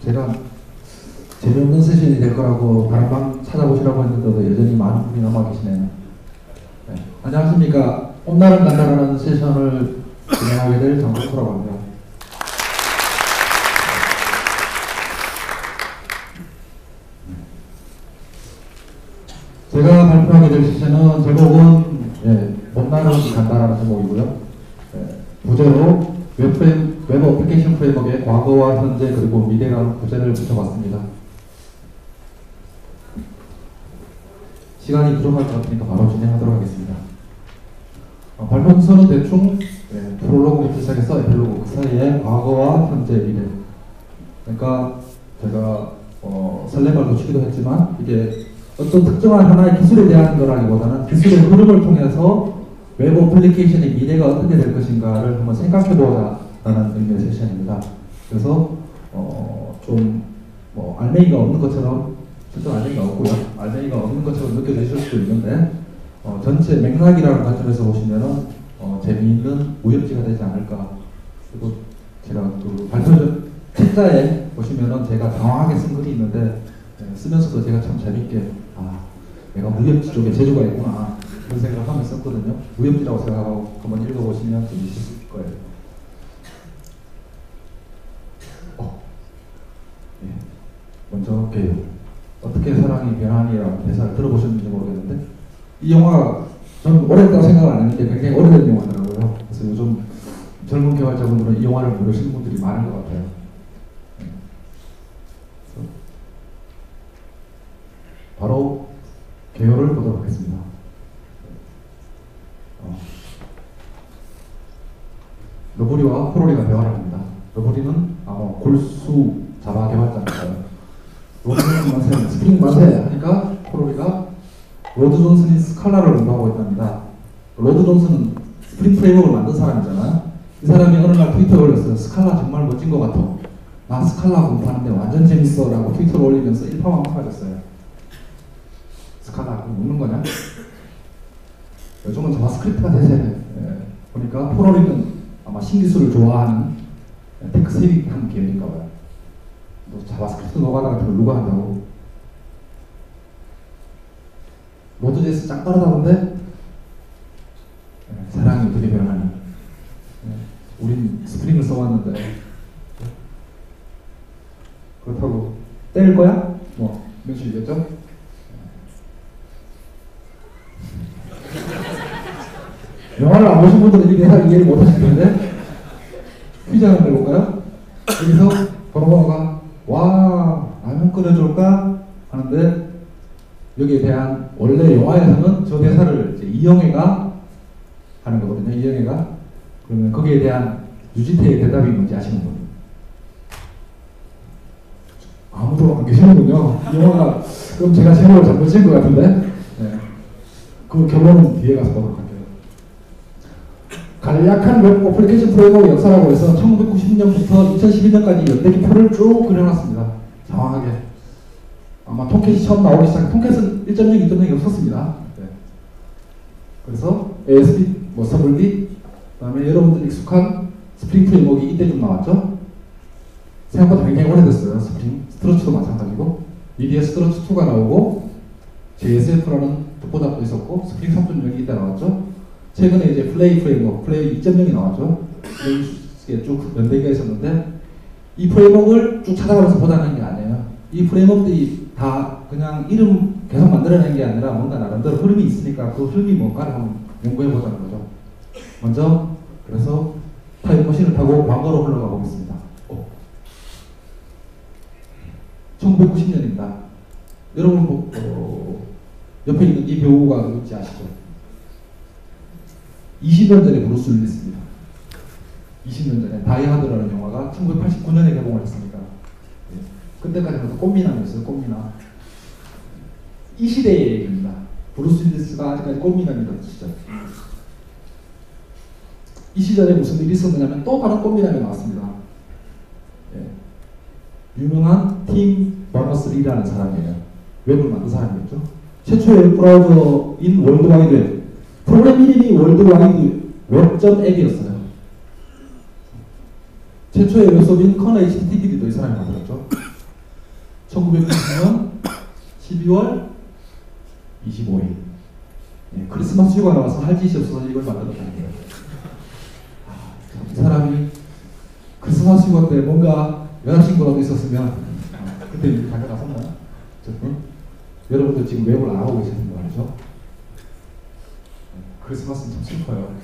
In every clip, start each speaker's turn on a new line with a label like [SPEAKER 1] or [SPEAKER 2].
[SPEAKER 1] 제가 재미없는 세션이 될 거라고 다른 방 찾아보시라고 했는데도 여전히 많은 분이 남아 계시네요. 네. 안녕하십니까. 홈나는 간다라는 세션을 진행하게 될 장덕호라고 합니다. 제가 발표하게 될 세션은 제목은 홈나는 간다라는 제목이고요. 부제로 웹 어플리케이션 프레임워크의 과거와 현재 그리고 미래라는 부제를 붙여봤습니다. 시간이 부족할 것 같으니까 바로 진행하도록 하겠습니다. 발표 순서는 대충 프롤로그부터 시작해서 에필로그 그 사이에 과거와 현재 미래. 그러니까 제가 설레발도 치기도 했지만 이게 어떤 특정한 하나의 기술에 대한 거라기보다는 기술의 흐름을 통해서 웹 어플리케이션의 미래가 어떻게 될 것인가를 한번 생각해보자 라는 의미의 세션입니다. 그래서 알맹이가 없는 것처럼, 실제로 알맹이가 없고요. 알맹이가 없는 것처럼 느껴지실 수도 있는데 전체 맥락이라는 관점에서 보시면은 재미있는 무협지가 되지 않을까. 그리고 제가 그 발표 책자에 보시면은 제가 당황하게 쓴 글이 있는데 쓰면서도 제가 참 재밌게 내가 무협지 쪽에 재주가 있구나 그런 생각을 하면서 썼거든요. 무협지라고 생각하고 한번 읽어보시면 재미있을 수 있을 거예요. 먼저 개요. 어떻게 사랑이 변하니라는 대사를 들어보셨는지 모르겠는데 이 영화가 저는 오래됐다고 생각을 안 했는데 굉장히 오래된 영화더라고요. 그래서 요즘 젊은 개발자분들은 이 영화를 모르시는 분들이 많은 것 같아요. 바로 개요를 보도록 하겠습니다. 러브리와 프로리가 대화를 합니다. 러브리는 골수 자바 개발자니까요. 로드 존슨은 스프링 맛에 하니까 프로리가 로드 존슨이 스칼라를 공부하고 있답니다. 로드 존슨은 스프링 프레임워크를 만든 사람이잖아요. 이 사람이 어느 날 트위터에 올렸어요. 스칼라 정말 멋진 것 같아. 나 스칼라 공부하는데 완전 재밌어 라고 트위터를 올리면서 일파만파하셨어요. 스칼라 그거 먹는 거냐? 요즘은 자바스크립트가 대세네. 보니까 프로리는 아마 신기술을 좋아하는 테크세비한 계열인가 봐요. 자바스크립트 노가다 같은 걸 누가 한다고? 노드.js 짱 빠르다던데? 사랑이 어떻게 변하니? 우린 스프링을 써왔는데 그렇다고 때릴 거야? 명시이겠죠? 영화를 안 보신 분들은 이 대사 이해를 못 하실 텐데 퀴즈 한번 해볼까요? 여기서 번호가 와 라면 끓여줄까? 하는데 여기에 대한 원래 영화에서는 저 대사를 이제 이영애가 하는 거거든요. 이영애가. 그러면 거기에 대한 유지태의 대답이 뭔지 아시는 분? 아무도 안 계시는군요. 이 영화가 그럼 제가 제목을 잘못 지은 것 같은데 그 결론은 뒤에 가서 보도록 할게요. 간략한 웹 어플리케이션 프레임워크 역사라고 해서 1990년부터 2012년까지 연대기표를 쭉 그려놨습니다. 장황하게. 아마 톰캣이 처음 나오기 시작, 톰캣은 1.0, 2.0이 없었습니다. 그래서 ASP, 서블릿, 그 다음에 여러분들 익숙한 스프링 프레임워크가 이때 좀 나왔죠. 생각보다 굉장히 오래됐어요. 스프링, 스트러치도 마찬가지고 EDS 스트러치 2가 나오고 JSF라는 독보잡도 있었고 스프링 3.0이 이때 나왔죠. 최근에 이제 플레이 프레임워크, 플레이 2.0이 나왔죠. 플레이에 쭉 연대기가 있었는데 이 프레임워크를 쭉 찾아가면서 보자는 게 아니에요. 이 프레임워크들이 다 그냥 이름 계속 만들어낸 게 아니라 뭔가 나름대로 흐름이 있으니까 그 흐름이 뭔가를 한번 연구해보자는 거죠. 먼저 그래서 타임머신을 타고 과거로 흘러가 보겠습니다. 1990년입니다. 여러분 옆에 있는 이 배우가 누군지 아시죠? 20년 전에 브루스 윌리스입니다. 20년 전에 다이하드라는 영화가 1989년에 개봉을 했습니다. 그때까지는 꽃미남이었어요. 꽃미남. 이 시대의 얘기입니다. 브루스 윌리스가 아직까지 꽃미남이던 시절. 이 시절에 무슨 일이 있었느냐면 또 다른 꽃미남이 나왔습니다. 유명한 팀 버너스-리라는 사람이에요. 웹을 만든 사람이었죠. 최초의 웹 브라우저인 월드와이드 웹. 프로그램 이름이 월드와이드 웹.app이었어요. 최초의 웹서비스인 커널 HTTP도 이 사람이 만들었죠. 1990년 12월 25일. 예, 크리스마스 휴가 나와서 할 짓이 없어서 이걸 만들었다는 거예요. 이 사람이 크리스마스 휴가 때 뭔가 여자친구라도 있었으면 그때 이렇게 다녀갔었나? 어쨌든 여러분들 지금 웹을 안 하고 계시는 거 알죠? 크리스마스는 참 슬퍼요.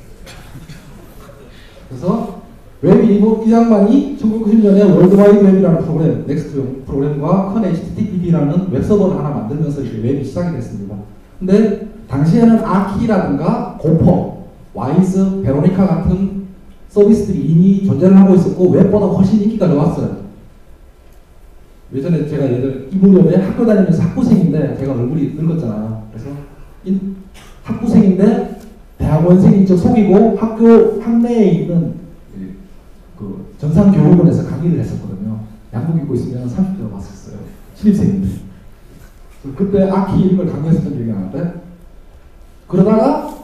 [SPEAKER 1] 그래서 웹이 이 양반이 1990년에 월드와이드 웹이라는 프로그램, 넥스트 프로그램과 컨 HTTP라는 웹서버를 하나 만들면서 이렇게 웹이 시작이 됐습니다. 근데 당시에는 아키라든가 고퍼, 와이즈, 베로니카 같은 서비스들이 이미 존재를 하고 있었고 웹보다 훨씬 인기가 좋았어요. 예전에 제가 이 무렵에 학교 다니면서 학부생인데 제가 얼굴이 늙었잖아요. 그래서 학부생인데 대학원생인 척 속이고 학교 학내에 있는 그 전산교육원에서 강의를 했었거든요. 양복 입고 있으면 30대로 봤었어요. 신입생인데. 그때 아키 이런 걸 강의했었던 기억이 나는데 그러다가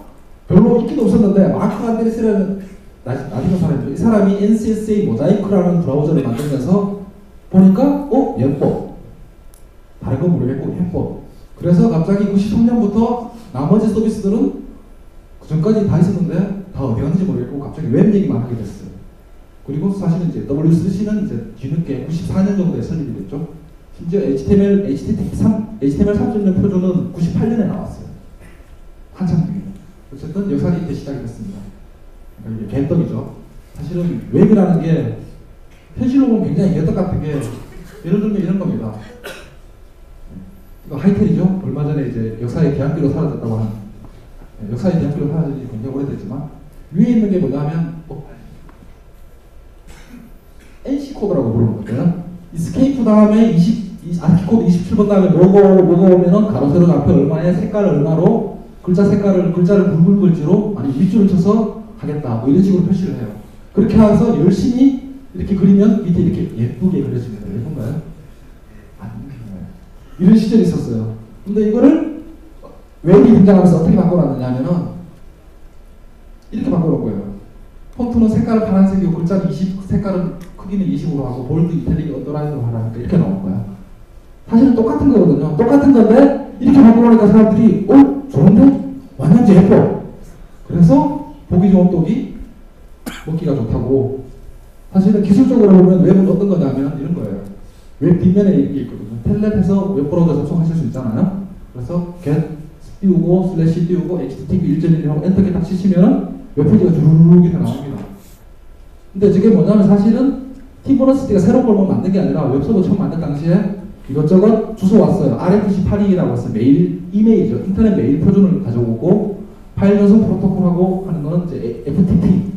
[SPEAKER 1] 별로 인기도 없었는데 마크 안데르스라는 나중에 사람이죠. 이 사람이 NCSA 모자이크라는 브라우저를 만들면서 보니까 예뻐. 다른 건 모르겠고 예뻐. 그래서 갑자기 93년부터 나머지 서비스들은 그 전까지 다 있었는데 다 어디 갔는지 모르겠고 갑자기 웹 얘기만 하게 됐어요. 그리고 사실은 이제 WCC는 이제 뒤늦게 94년 정도에 설립이 됐죠. 심지어 HTML 3.0 표준은 98년에 나왔어요. 한참 뒤에. 어쨌든 역사는 이때 시작이 됐습니다. 그러니까 이게 개떡이죠. 사실은 웹이라는 게 현실로 보면 굉장히 개떡 같은 게 예를 들면 이런 겁니다. 이거 하이텔이죠. 얼마 전에 이제 역사의 대학교로 사라졌다고 하는 역사의 대학교로 사라진 지 굉장히 오래됐지만 위에 있는 게 뭐냐면 NC코드라고 부르는 건데요. 이스케이프 다음에 아키코드 27번 다음에 뭐가 오면은 가로 세로 앞에 얼마에 색깔 얼마로 글자를 굵은 글씨로 아니 밑줄을 쳐서 하겠다 뭐 이런 식으로 표시를 해요. 그렇게 해서 열심히 이렇게 그리면 밑에 이렇게 예쁘게 그려집니다. 예쁜가요? 아닙니다. 이런 시절이 있었어요. 근데 이거를 웹이 등장하면서 어떻게 바꿔놨느냐 하면은 이렇게 바꿔놓은 거예요. 폰트는 색깔은 파란색이고 글자는 20, 색깔은 크기는 20으로 하고 볼드, 이탈릭, 언더라인으로 하라니까 이렇게 나온 거야. 사실은 똑같은 거거든요. 똑같은 건데 이렇게 바꿔놓으니까 사람들이 좋은데? 완전 예뻐. 그래서 보기 좋은 똑이 먹기가 좋다고. 사실은 기술적으로 보면 웹은 어떤 거냐면 이런 거예요. 웹 뒷면에 이게 있거든요. 텔넷에서 웹브라우저 접속하실 수 있잖아요. 그래서 get 띄우고 슬래시 띄우고 http 1.1하고 엔터키 딱 치시면 웹페이지가 주르륵 이렇게 나옵니다. 근데 저게 뭐냐면 사실은 티버너시티가 새로운 걸 만든 게 아니라 웹서버 처음 만든 당시에 이것저것 주소 왔어요. RFC82라고 해서 이메일이죠. 인터넷 메일 표준을 가져오고 파일 전송 프로토콜하고 하는 거는 이제 FTP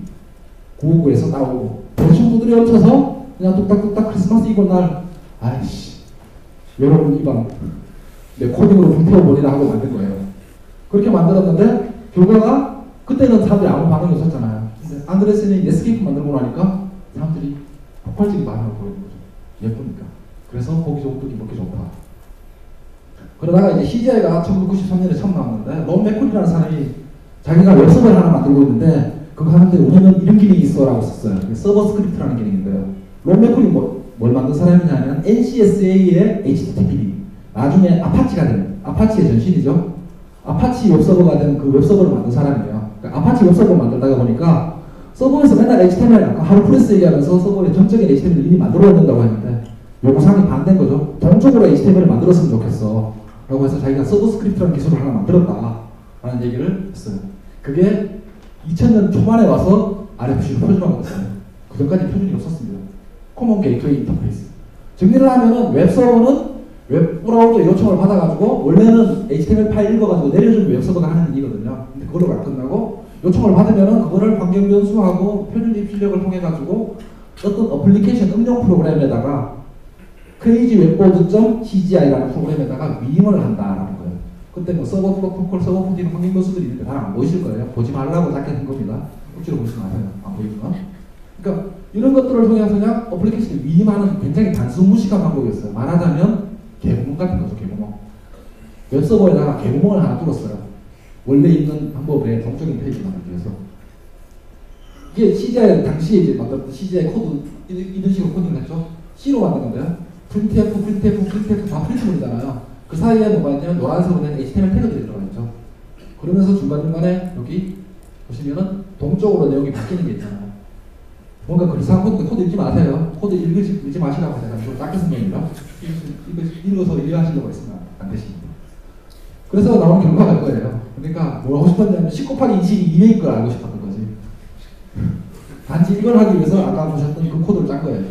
[SPEAKER 1] 959에서 나오고 대충 두드려 얹혀서 그냥 뚝딱뚝딱 크리스마스 이브 날 아이씨 여러분 이방 내 코딩으로 불태워버리라 하고 만든 거예요. 그렇게 만들었는데 결과가 그때는 사람들이 아무 반응이 없었잖아요. 근데 안드레슨이 넷스케이프 만들고 나니까 사람들이 폭발적인 반응을 보이는 거죠. 예쁘니까. 그래서 보기 좋은 떡이 먹기 좋다. 그러다가 이제 CGI가 1993년에 처음 나왔는데 론 맥쿨이라는 사람이 자기가 웹서버를 하나 만들고 있는데 그거 하는데 우리는 이런 기능이 있어 라고 썼어요. 서버 스크립트라는 기능인데요. 론 맥쿨이 뭘 만든 사람이냐면 NCSA의 HTTP 나중에 아파치가 되는 아파치의 전신이죠. 아파치 웹서버가 된 그 웹서버를 만든 사람이에요. 그러니까 아파치 웹서버를 만들다가 보니까 서버에서 맨날 HTML 아까 하루프레스 얘기하면서 서버에 전적인 HTML을 이미 만들어야 된다고 했는데 요구사항이 반대인 거죠. 동적으로 HTML을 만들었으면 좋겠어 라고 해서 자기가 서버 스크립트라는 기술을 하나 만들었다 라는 얘기를 했어요. 그게 2000년 초반에 와서 RFC로 표준화가 됐어요. 그 전까지 표준이 없었습니다. 코먼 게이트웨이 인터페이스. 정리를 하면은 웹서버는 웹브라우저 요청을 받아가지고 원래는 HTML 파일 읽어가지고 내려주는 웹서버가 하는 일이거든요. 근데 그걸로 안 끝나고 요청을 받으면은 그거를 환경 변수하고 표준 입출력을 통해가지고 어떤 어플리케이션 응용 프로그램에다가 crazy웹보드.cgi라는 프로그램에다가 위임을 한다라는 거예요. 그때 뭐 서버 프로토콜, 서버 푸딩 환경 변수들이 있는데 잘 안 보이실 거예요. 보지 말라고 작게 한 겁니다. 억지로 보지 마세요. 안 보이구나. 그러니까 이런 것들을 통해서 그냥 어플리케이션을 위임하는 굉장히 단순 무식한 방법이었어요. 말하자면 개구멍 같은 거죠. 개구멍. 웹서버에다가 개구멍을 하나 뚫었어요. 원래 있는 방법의 정적인 페이지 만들기 위해서. 이게 CGI 당시에 이제 만들었던 CGI 코드 이런 식으로 코딩을 했죠. C로 만든 건데요. printf 다 프린트물이잖아요. 그 사이에 뭐가 있냐면 노란색으로 된 HTML 태그들이 들어가 있죠. 그러면서 중간중간에 여기 보시면은 동쪽으로 내용이 바뀌는 게 있잖아요. 뭔가 그 이상한 코드 읽지 마세요. 코드 읽지 마시라고 제가 좀 작게 설명입니다. 읽어서 이해하시려고 했으면 안 되십니다. 그래서 나온 결과가 이거예요. 그러니까 뭐 하고 싶었냐면 10 곱하기 20이 2회인 걸 알고 싶었던 거지. 단지 이걸 하기 위해서 아까 보셨던 그 코드를 짠 거예요.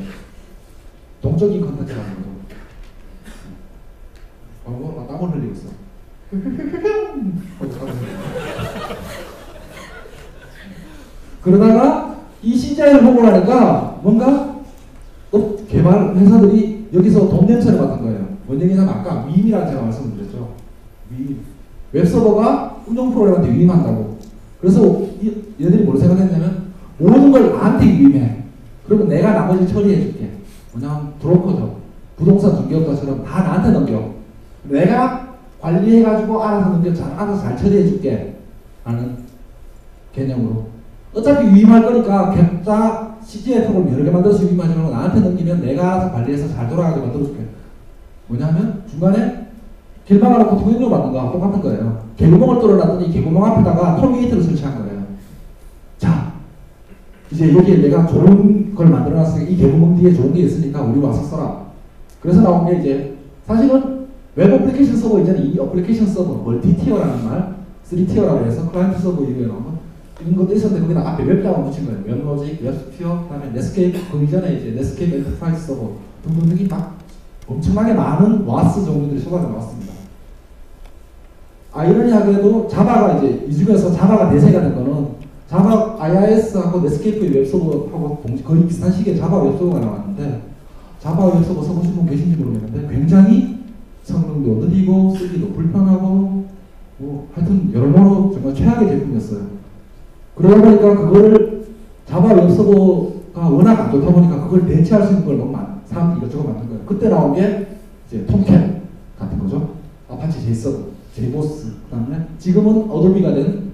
[SPEAKER 1] 동적인 컨텐츠라는 거죠. 나 땀을 흘리고 있어. 그러다가 이 CGI를 보고 나니까 뭔가 개발 회사들이 여기서 돈 냄새를 맡은 거예요. 뭔 얘기냐면 아까 위임이라는 제가 말씀드렸죠. 위임. 웹서버가 운영 프로그램한테 위임한다고. 그래서 얘들이 뭘 생각했냐면 모든 걸 나한테 위임해. 그러면 내가 나머지 처리해줄게. 뭐냐면 브로커죠. 부동산 중개업자처럼 다 나한테 넘겨. 내가 관리해가지고 알아서 잘 처리해줄게. 라는 개념으로. 어차피 위임할 거니까 객자 CGI 프로그램 여러 개 만들어서 위임하지 말고 나한테 넘기면 내가 알아서 관리해서 잘 돌아가게 만들어줄게. 뭐냐면 중간에 길 막아놓고 통행료 받는 거하고 똑같은 거예요. 개구멍을 뚫어놨더니 개구멍 앞에다가 톨게이트를 설치한 거예요. 자, 이제 여기에 내가 좋은 걸 만들어놨으니까 이 개구멍 뒤에 좋은 게 있으니까 우리 와서 써라. 그래서 나온 게 이제 사실은 웹 어플리케이션 서버 이제는 이 어플리케이션 서버 멀티티어라는 말 3티어라고 해서 클라이언트 서버 이후에 나온 이런 것도 있었는데 거기다 앞에 웹자만 붙인 거예요. 웹로직, 웹스피어, 그 다음에 넷스케이프, 그 이전에 이제 넷스케이프 엔터프라이즈 서버 등등등이 막 엄청나게 많은 와스 종류들이 쏟아져 나왔습니다. 아이러니하게도 자바가 이제 이 중에서 자바가 대세가 된 거는 자바 IIS하고 넷스케이프의 웹서버하고 거의 비슷한 시기에 자바 웹서버가 나왔는데 자바 웹서버 써보신 분 계신지 모르겠는데 굉장히 성능도 느리고 쓰기도 불편하고 뭐 하여튼 여러모로 정말 최악의 제품이었어요. 그러다 보니까 그거를 자바 웹서버가 워낙 안 좋다 보니까 그걸 대체할 수 있는 걸 너무 사람들이 이것저것 만든 거예요. 그때 나온 게 이제 톰캣 같은 거죠. 아파치 JSON, JBoss, 그 다음에 지금은 어도비가 된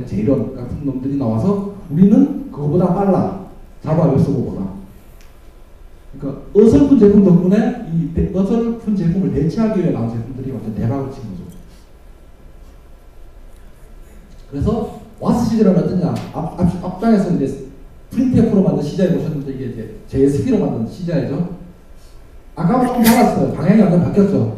[SPEAKER 1] 제이런 같은 놈들이 나와서 우리는 그거보다 빨라. 자바 웹서버보다. 그러니까 어설픈 제품 덕분에 이 어설픈 제품을 대체하기 위해 나온 제품들이 완전 대박을 친 거죠. 그래서 와스 시절은 어떠냐? 앞장에서 이제 프린트F로 만든 CGI 보셨는데 이게 이제 JSP로 만든 CGI죠. 아까와 조금 달랐어요. 방향이 완전 바뀌었죠.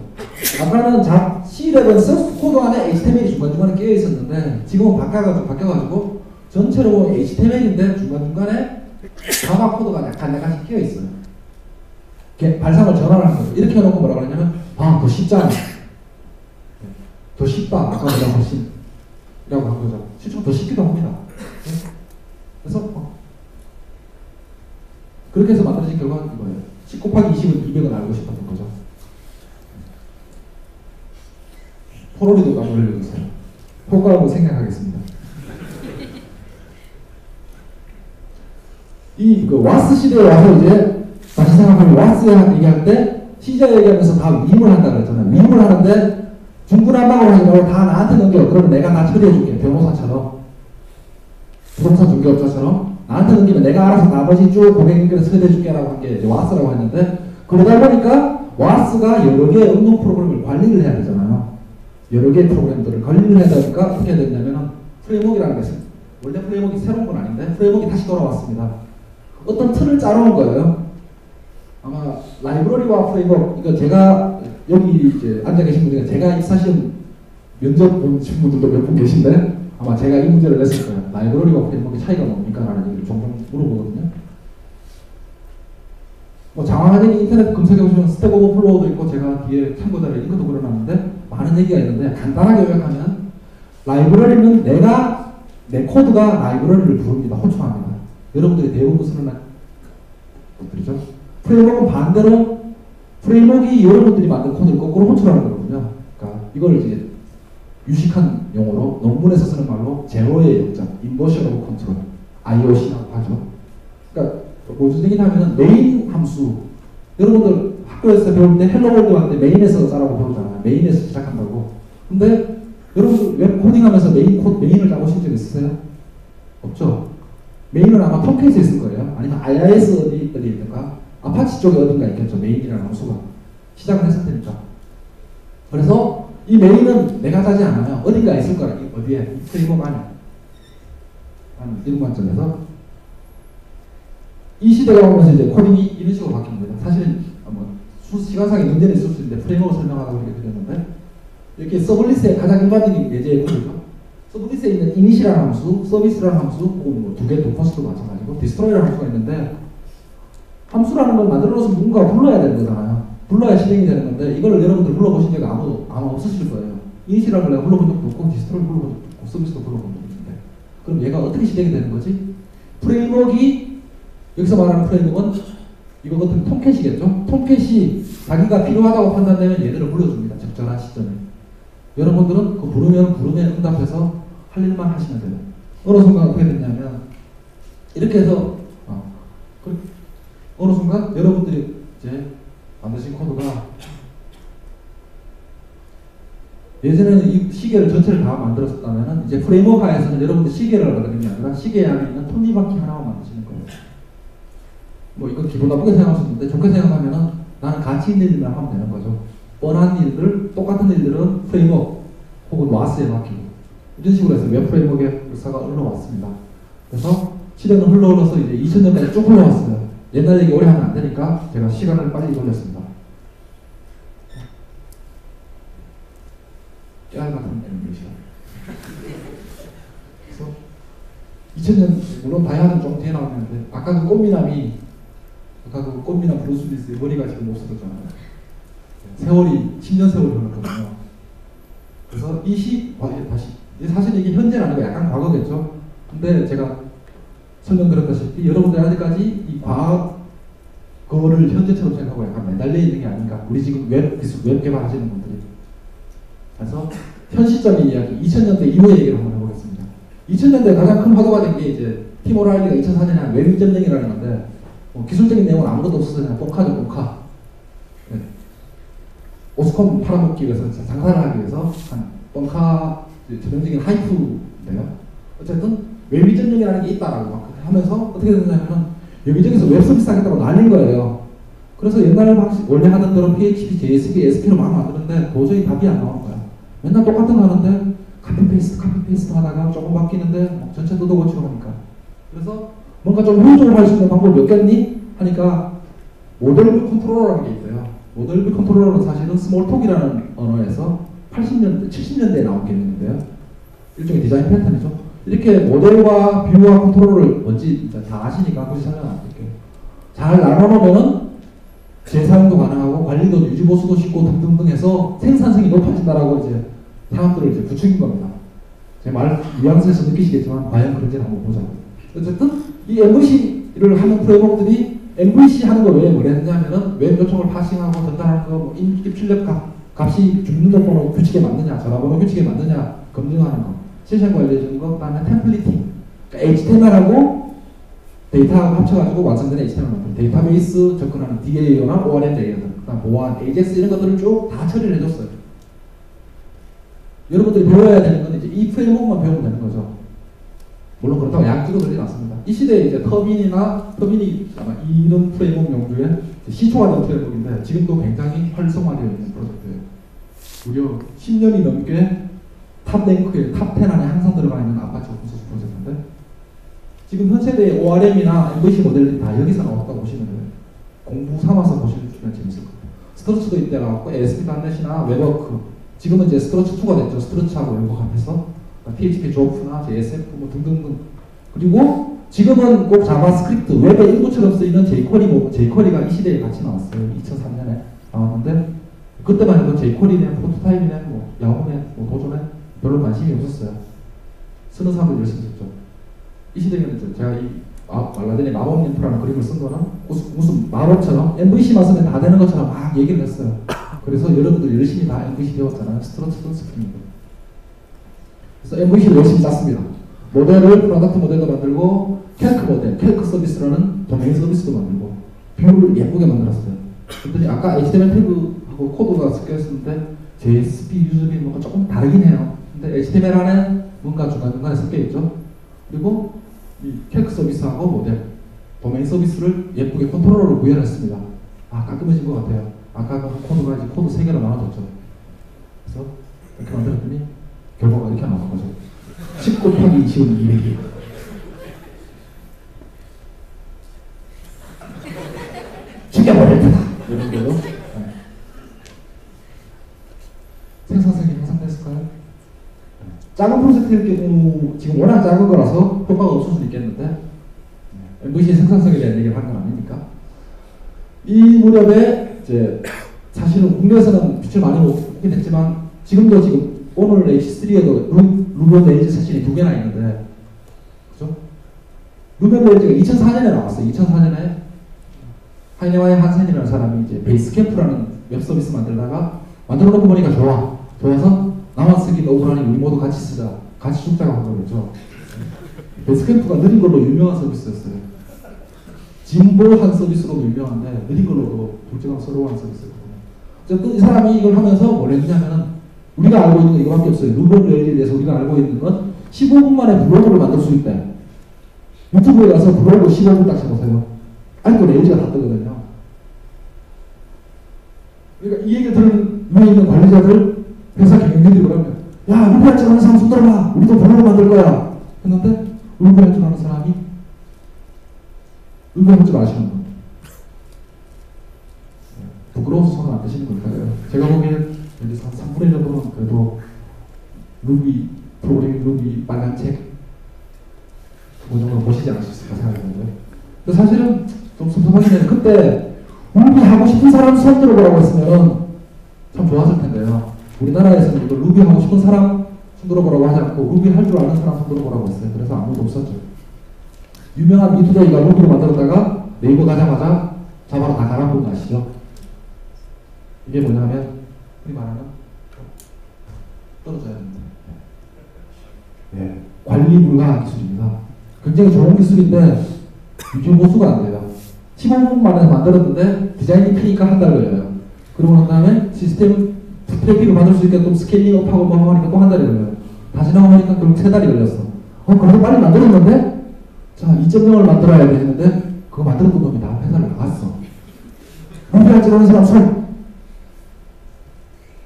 [SPEAKER 1] 아까는 C11 소스 코드 안에 HTML이 중간중간에 끼어 있었는데 지금은 바뀌어가지고 전체로 HTML인데 중간중간에 자바 코드가 약간씩 끼어 있어요. 발상을 전환을 한 거죠. 이렇게 해놓고 뭐라 그러냐면 더 쉽잖아. 더 쉽다. 아까보다 훨씬. 라고 한 거죠. 실제로 더 쉽기도 합니다. 그래서 그렇게 해서 만들어진 결과는 이거예요. 10 곱하기 20은 200은 알고 싶었던 거죠. 포로리도 땀을 흘리고 있어요. 효과라고 생각하겠습니다. 그 와스 시대에 와서 이제 다시 생각하면 와스 얘기할 때 CGI 얘기하면서 다 위임을 한다고 했잖아요. 위임을 하는데 중구난방으로 하지 말고 다 나한테 넘겨. 그러면 내가 다 처리해줄게. 변호사처럼. 부동산 중개업자처럼. 나한테 넘기면 내가 알아서 나머지 쭉 고객 연결해서 처리해줄게 라고 한 게 이제 와스라고 했는데 그러다 보니까 와스가 여러 개의 응용 프로그램을 관리를 해야 되잖아요. 여러 개의 프로그램들을 관리를 해야 되니까 어떻게 됐냐면 프레임워크라는 것은 원래 프레임워크가 새로운 건 아닌데 프레임워크가 다시 돌아왔습니다. 어떤 틀을 짜놓은 거예요. 아마 라이브러리와 프레임워크 이거 제가 여기 이제 앉아 계신 분 중에 제가 입사시험 면접 본 친구들도 몇 분 계신데 아마 제가 이 문제를 냈을 거예요. 라이브러리와 프레임워크의 차이가 뭡니까? 라는 얘기를 종종 물어보거든요. 뭐 장황하게 인터넷 검색해보시면 스택 오버플로우도 있고 제가 뒤에 참고자료에 링크도 걸어놨는데 많은 얘기가 있는데 간단하게 요약하면 라이브러리는 내 코드가 라이브러리를 부릅니다. 호출합니다. 여러분들이 대부분 쓰는 것들이죠. 프레임워크는 반대로 프레임워크가 여러분들이 만든 코드를 거꾸로 호출하는 거거든요. 그러니까 이걸 이제 유식한 용어로 논문에서 쓰는 말로 제로의 역점, 인버션 오브 컨트롤, IOC라고 하죠. 그러니까 무슨 얘기냐 하면 메인 함수 여러분들 학교에서 배울 때 헬로 월드 할 때 메인에서 짜라고 배우잖아요. 메인에서 시작한다고. 근데 여러분들 웹 코딩하면서 메인을 짜보신 적 있으세요? 없죠? 메인은 아마 톰캣에 있을 거예요. 아니면 IIS 어디 있던가 아파치 쪽에 어딘가 있겠죠. 메인이라는 함수가. 시작을 했을 테니까. 그래서 이 메인은 내가 짜지 않아요. 어딘가 있을 거라. 어디에? 이 프레임워크 안에. 이런 관점에서 이 시대가 오면서 이제 코딩이 이런 식으로 바뀝니다. 사실은 시간상의 문제는 있을 수 있는데 프레임워크 설명하다고 이렇게 드렸는데 이렇게 서블릿의 가장 일반적인 예제의 코드죠. 서블릿에 있는 이니시라는 함수, 서비스라는 함수, 혹은 두 개 도커스도 마찬가지고 디스트로이라는 함수가 있는데 함수라는 걸 만들어서 누군가 불러야 되는 거잖아요. 불러야 실행이 되는 건데 이거를 여러분들 불러보신 적이 아마 없으실 거예요. 이니시라는 걸 내가 불러본 적도 없고 디스트로이 불러본 적도 없고 서비스도 불러본 적도 없는데 그럼 얘가 어떻게 실행이 되는 거지? 프레임워크이 여기서 말하는 프레임워크는 이거 같은 톰캣이겠죠? 톰캣이 자기가 필요하다고 판단되면 얘들을 불러줍니다. 적절한 시점에. 여러분들은 그 부르면 응답해서 할 일만 하시면 돼요. 어느 순간 어떻게 됐냐면 이렇게 해서 어느 순간 여러분들이 이제 만드신 코드가 예전에는 이 시계를 전체를 다 만들었었다면 이제 프레임워크 하에서는 여러분들 시계를 만드는 게 아니라 시계 안에 있는 톱니바퀴 하나만 만드시는 거예요. 뭐 이건 기분 나쁘게 생각할 수 있는데 좋게 생각하면은 나는 가치 있는 일만 하면 되는 거죠. 뻔한 일들, 똑같은 일들은 프레임워크 혹은 와스에 맡기고 이런 식으로 해서 웹 프레임워크의 역사가 흘러왔습니다. 그래서 시대는 흘러서 이제 2000년까지 쭉 흘러왔어요. 옛날 얘기 오래 하면 안 되니까 제가 시간을 빨리 돌렸습니다. 깨알 같은 애니메이션. 그래서 2000년 물론 다이아는 좀 뒤에 나오는데 아까 그 꽃미남이 브루스 윌리스의 머리가 지금 없어졌잖아요. 세월이 10년 세월이 흘렀거든요. 그래서 사실 이게 현재는 아니고 약간 과거겠죠. 근데 제가 설명드렸다시피 여러분들 아직까지 이 과거를 현재처럼 생각하고 약간 매달려 있는 게 아닌가. 우리 지금 웹 개발하시는 분들이. 그래서 현 시점의 이야기, 2000년대 이후의 얘기를 한번 해보겠습니다. 2000년대 가장 큰 화두가 된 게 이제 팀 오라일리가 2004년에 한 웹 1.0이라는 건데 기술적인 내용은 아무것도 없었어요. 그냥 뽕카죠, 뽕카. 네. 오스컴 팔아먹기 위해서 장사를 하기 위해서 한 뽕카 전형적인 하이프인데요. 어쨌든 웹 1.0이라는 게 있다라고 막 하면서 어떻게 됐냐면 여기저기서 웹 서비스 하겠다고 날린 거예요. 그래서 옛날 방식 원래 하던 대로 PHP, JSP, SP로 막 만드는데 도저히 답이 안 나온 거야. 맨날 똑같은 거 하는데 카피 페이스트 하다가 조금 바뀌는데 전체 뜯어고치고 하니까. 그래서 뭔가 좀 효율적으로 할 수 있는 방법이 몇 개니? 하니까 모델뷰 컨트롤러라는 게 있어요. 모델뷰 컨트롤러는 사실은 스몰톡이라는 언어에서 80년대, 70년대에 나온 개념인데요. 일종의 디자인 패턴이죠. 이렇게 모델과 뷰와 컨트롤러를 뭔지 다 아시니까 굳이 설명 안 드릴게요. 잘 나눠놓으면 재사용도 가능하고 관리도 유지보수도 쉽고 등등등 해서 생산성이 높아진다라고 이제 사람들을 이제 부추긴 겁니다. 제 말 뉘앙스에서 느끼시겠지만 과연 그런지는 한번 보자고요. 어쨌든 이 MVC를 하는 프레임워크들이 MVC 하는 거 왜 뭐랬냐면은 웹 요청을 파싱하고 전달하는 거, 뭐 입출력 값이 주민등록번호 규칙에 맞느냐, 전화번호 규칙에 맞느냐 검증하는 거, 세션 관리해주는 거, 그다음에 템플릿팅, 그러니까 HTML하고 데이터하고 합쳐가지고 완성된 HTML 만드는 데이터베이스 접근하는 DAO나 ORM 데이터들, 그다음 보안, AJAX 이런 것들을 쭉 다 처리를 해줬어요. 여러분들이 배워야 되는 건 이제 이 프레임워크만 배우면 되는 거죠. 물론 그렇다고 양쪽으로 들리지 않습니다. 이 시대에 이제 터빈이 아마 이런 프레임워크 용도의 시초가 된 프레임워크인데 지금도 굉장히 활성화되어 있는 프로젝트예요. 무려 10년이 넘게 탑랭크에 탑10 안에 항상 들어가 있는 아파치 오픈소스 프로젝트인데 지금 현 세대의 ORM이나 MVC 모델들이 다 여기서 나왔다고 보시면 돼요. 공부 삼아서 보시면 재밌을 거예요. 스트러치도 이때 나왔고 ASP.NET이나 웹워크 지금은 이제 스트러치 2가 됐죠. 스트러치하고 웹워크 합해서 PHP 조프나 JSF 뭐 등등등. 그리고 지금은 꼭 자바스크립트 웹의 일부처럼 쓰이는 jQuery가 이 시대에 같이 나왔어요. 2003년에 나왔는데 그때만 해도 jQuery네, 프로토타입이네, 뭐 야후네, 뭐 도전에 별로 관심이 없었어요. 쓰는 사람들 열심히 썼죠. 이 시대에는 이제 제가 이 말라딘의 마법 인프라는 그림을 쓴 거는 무슨 마법처럼 MVC만 쓰면 다 되는 것처럼 막 얘기를 했어요. 그래서 여러분들 열심히 다 MVC 배웠잖아요. 스트러치도 스프링도. 그래서 MVC를 열심히 짰습니다. 모델을 프로덕트 모델도 만들고 캘크 모델, 캘크 서비스라는 도메인 서비스도 만들고 뷰를 예쁘게 만들었어요. 그랬더니 아까 HTML 태그하고 코드가 섞여 있었는데 JSP 유저비 뭔가 조금 다르긴 해요. 근데 HTML 안에 뭔가 중간중간에 섞여 있죠. 그리고 이 캘크 서비스하고 모델 도메인 서비스를 예쁘게 컨트롤러로 구현했습니다. 아, 깔끔해진 것 같아요. 아까 그 코드가 이제 코드 3개로 나눠졌죠. 그래서 이렇게 만들었더니 결과가 이렇게 나온 거죠. 10 곱하기 20은 200이에요. 죽여버릴 테다. 이런 거요. 네. 생산성이 향상됐을까요? 네. 작은 프로젝트일 경우 지금 워낙 작은 거라서 효과가 없을 수 있겠는데 네. MVC 생산성에 대한 얘기를 한 건 아니니까 이 무렵에 이제 사실은 국내에서는 빛을 많이 못 보게 됐지만 지금도 지금 오늘 H3에도 루벤 레이즈 세션이 2개나 있는데 그죠? 루벤 레이즈가 2004년에 나왔어요. 2004년에 하이네와이 한센이라는 사람이 이제 베이스캠프라는 웹 서비스 만들다가 만들어 놓고 보니까 좋아서 나만 쓰기 억울하니 우리 모두 같이 쓰자, 같이 죽자고 한 거겠죠. 베이스캠프가 느린 걸로 유명한 서비스였어요. 진보한 서비스로도 유명한데 느린 걸로도 불제감스러워한 서비스였거든요. 어쨌든 이 사람이 이걸 하면서 뭘 했냐면은 우리가 알고 있는 거 이거밖에 없어요. 루벤 레이즈에 대해서 우리가 알고 있는 건 15분 만에 블로그를 만들 수 있대. 유튜브에 가서 블로그 15분 딱 쳐보세요. 아직도 레이즈가 다 뜨거든요. 그러니까 이 얘기를 들은 위에 있는 관리자들, 회사 경영진들이 그러면 야, 루비 할 줄 아는 사람 손들어봐. 우리도 블로그 만들 거야. 했는데 루비 할 줄 아는 사람이 루비 할 줄 아시는 분. 부끄러워서 손을 안 드시는 걸까요? 제가 보기에는 여기서 한 3분의 1 정도는 그래도 루비, 프로그래밍 루비 빨간 책 그 정도 보시지 않을 수 있을까 생각했는데 근데 사실은 좀 섭섭하긴 해요. 그때 루비 하고 싶은 사람 손 들어보라고 했으면 참 좋았을 텐데요. 우리나라에서는 이거 루비 하고 싶은 사람 손 들어보라고 하지 않고 루비 할 줄 아는 사람 손 들어보라고 했어요. 그래서 아무도 없었죠. 유명한 미투데이가 루비로 만들었다가 네이버 가자마자 자바로 다 갈아본 거 아시죠? 이게 뭐냐면 우리 말하는 떨어져야 됩니다. 네. 관리 불가한 기술입니다. 굉장히 좋은 기술인데 유지 보수가 안 돼요. 15분 만에 만들었는데 디자인이 피니까 한 달 걸려요. 그러고 난 다음에 시스템 트래픽을 받을 수 있게 또 스케일링업하고 뭐 하니까 또 한 달이 걸려요. 다시 나오니까 결국 3달이 걸렸어. 그래도 빨리 만들었는데 자 2.0을 만들어야 되는데 그거 만들었던 놈이 다 회사를 나갔어. 루비 할 줄 아는 사람 손!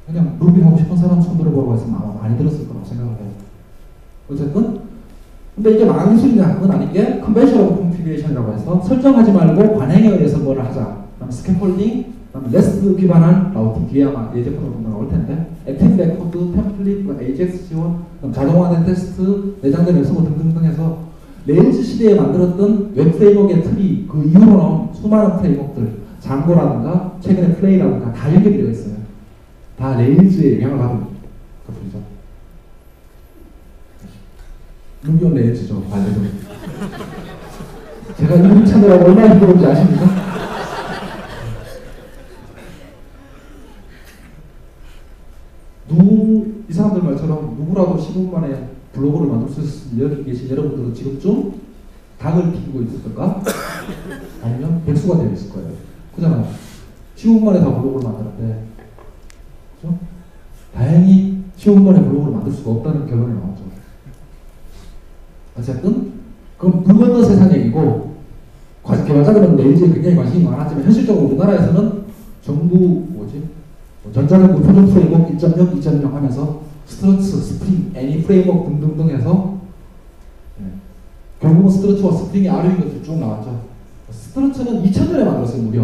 [SPEAKER 1] 그냥 루비 하고 싶은 사람 손 들어보라고 했으면 아마 많이 들었을 거라고 생각을 해요. 어쨌든 근데 이게 망한 기술이냐 그건 아닌 게 컨벤셔널 컨피규레이션이라고 해서 설정하지 말고 관행에 의해서 뭘 하자. 그다음 스캐폴딩, 그다음 레스트 기반한 라우팅 뒤에 아마 예제표로 보면 나올 텐데 액티브 레코드, 템플릿, AJAX 지원, 그다음 자동화된 테스트, 내장된 웹서버 등등등 해서 레일즈 시대에 만들었던 웹 프레임워크의 틀이 그 이후로 나온 수많은 프레임워크들 장고라든가 최근에 플레이라든가 다 연결이 되어 있어요. 다 레일즈의 영향을 받은 것들이죠. 루비 온 레일즈죠. 말대로. 제가 이름 찾느라고 얼마나 힘들었는지 아십니까? 이 사람들 말처럼 누구라도 15분 만에 블로그를 만들 수 있으면 여기 계신 여러분들도 지금쯤 닭을 키우고 있었던가? 아니면 백수가 되어 있을 거예요. 그잖아요. 15분 만에 다 블로그를 만드는데 그렇죠? 다행히 15분 만에 블로그를 만들 수가 없다는 결론이 나왔죠. 어쨌든 그럼 물 건너 세상 얘기고 개발자들은 레일즈에 굉장히 관심이 많았지만 현실적으로 우리나라에서는 정부 전자정부 표준 프레임워크 1.0, 2.0 하면서 스트러츠, 스프링, 애니 프레임워크 등등등 해서 결국은 스트러츠와 스프링이 아류인 것들이 쭉 나왔죠. 스트러츠는 2000년에 만들었어요. 무려.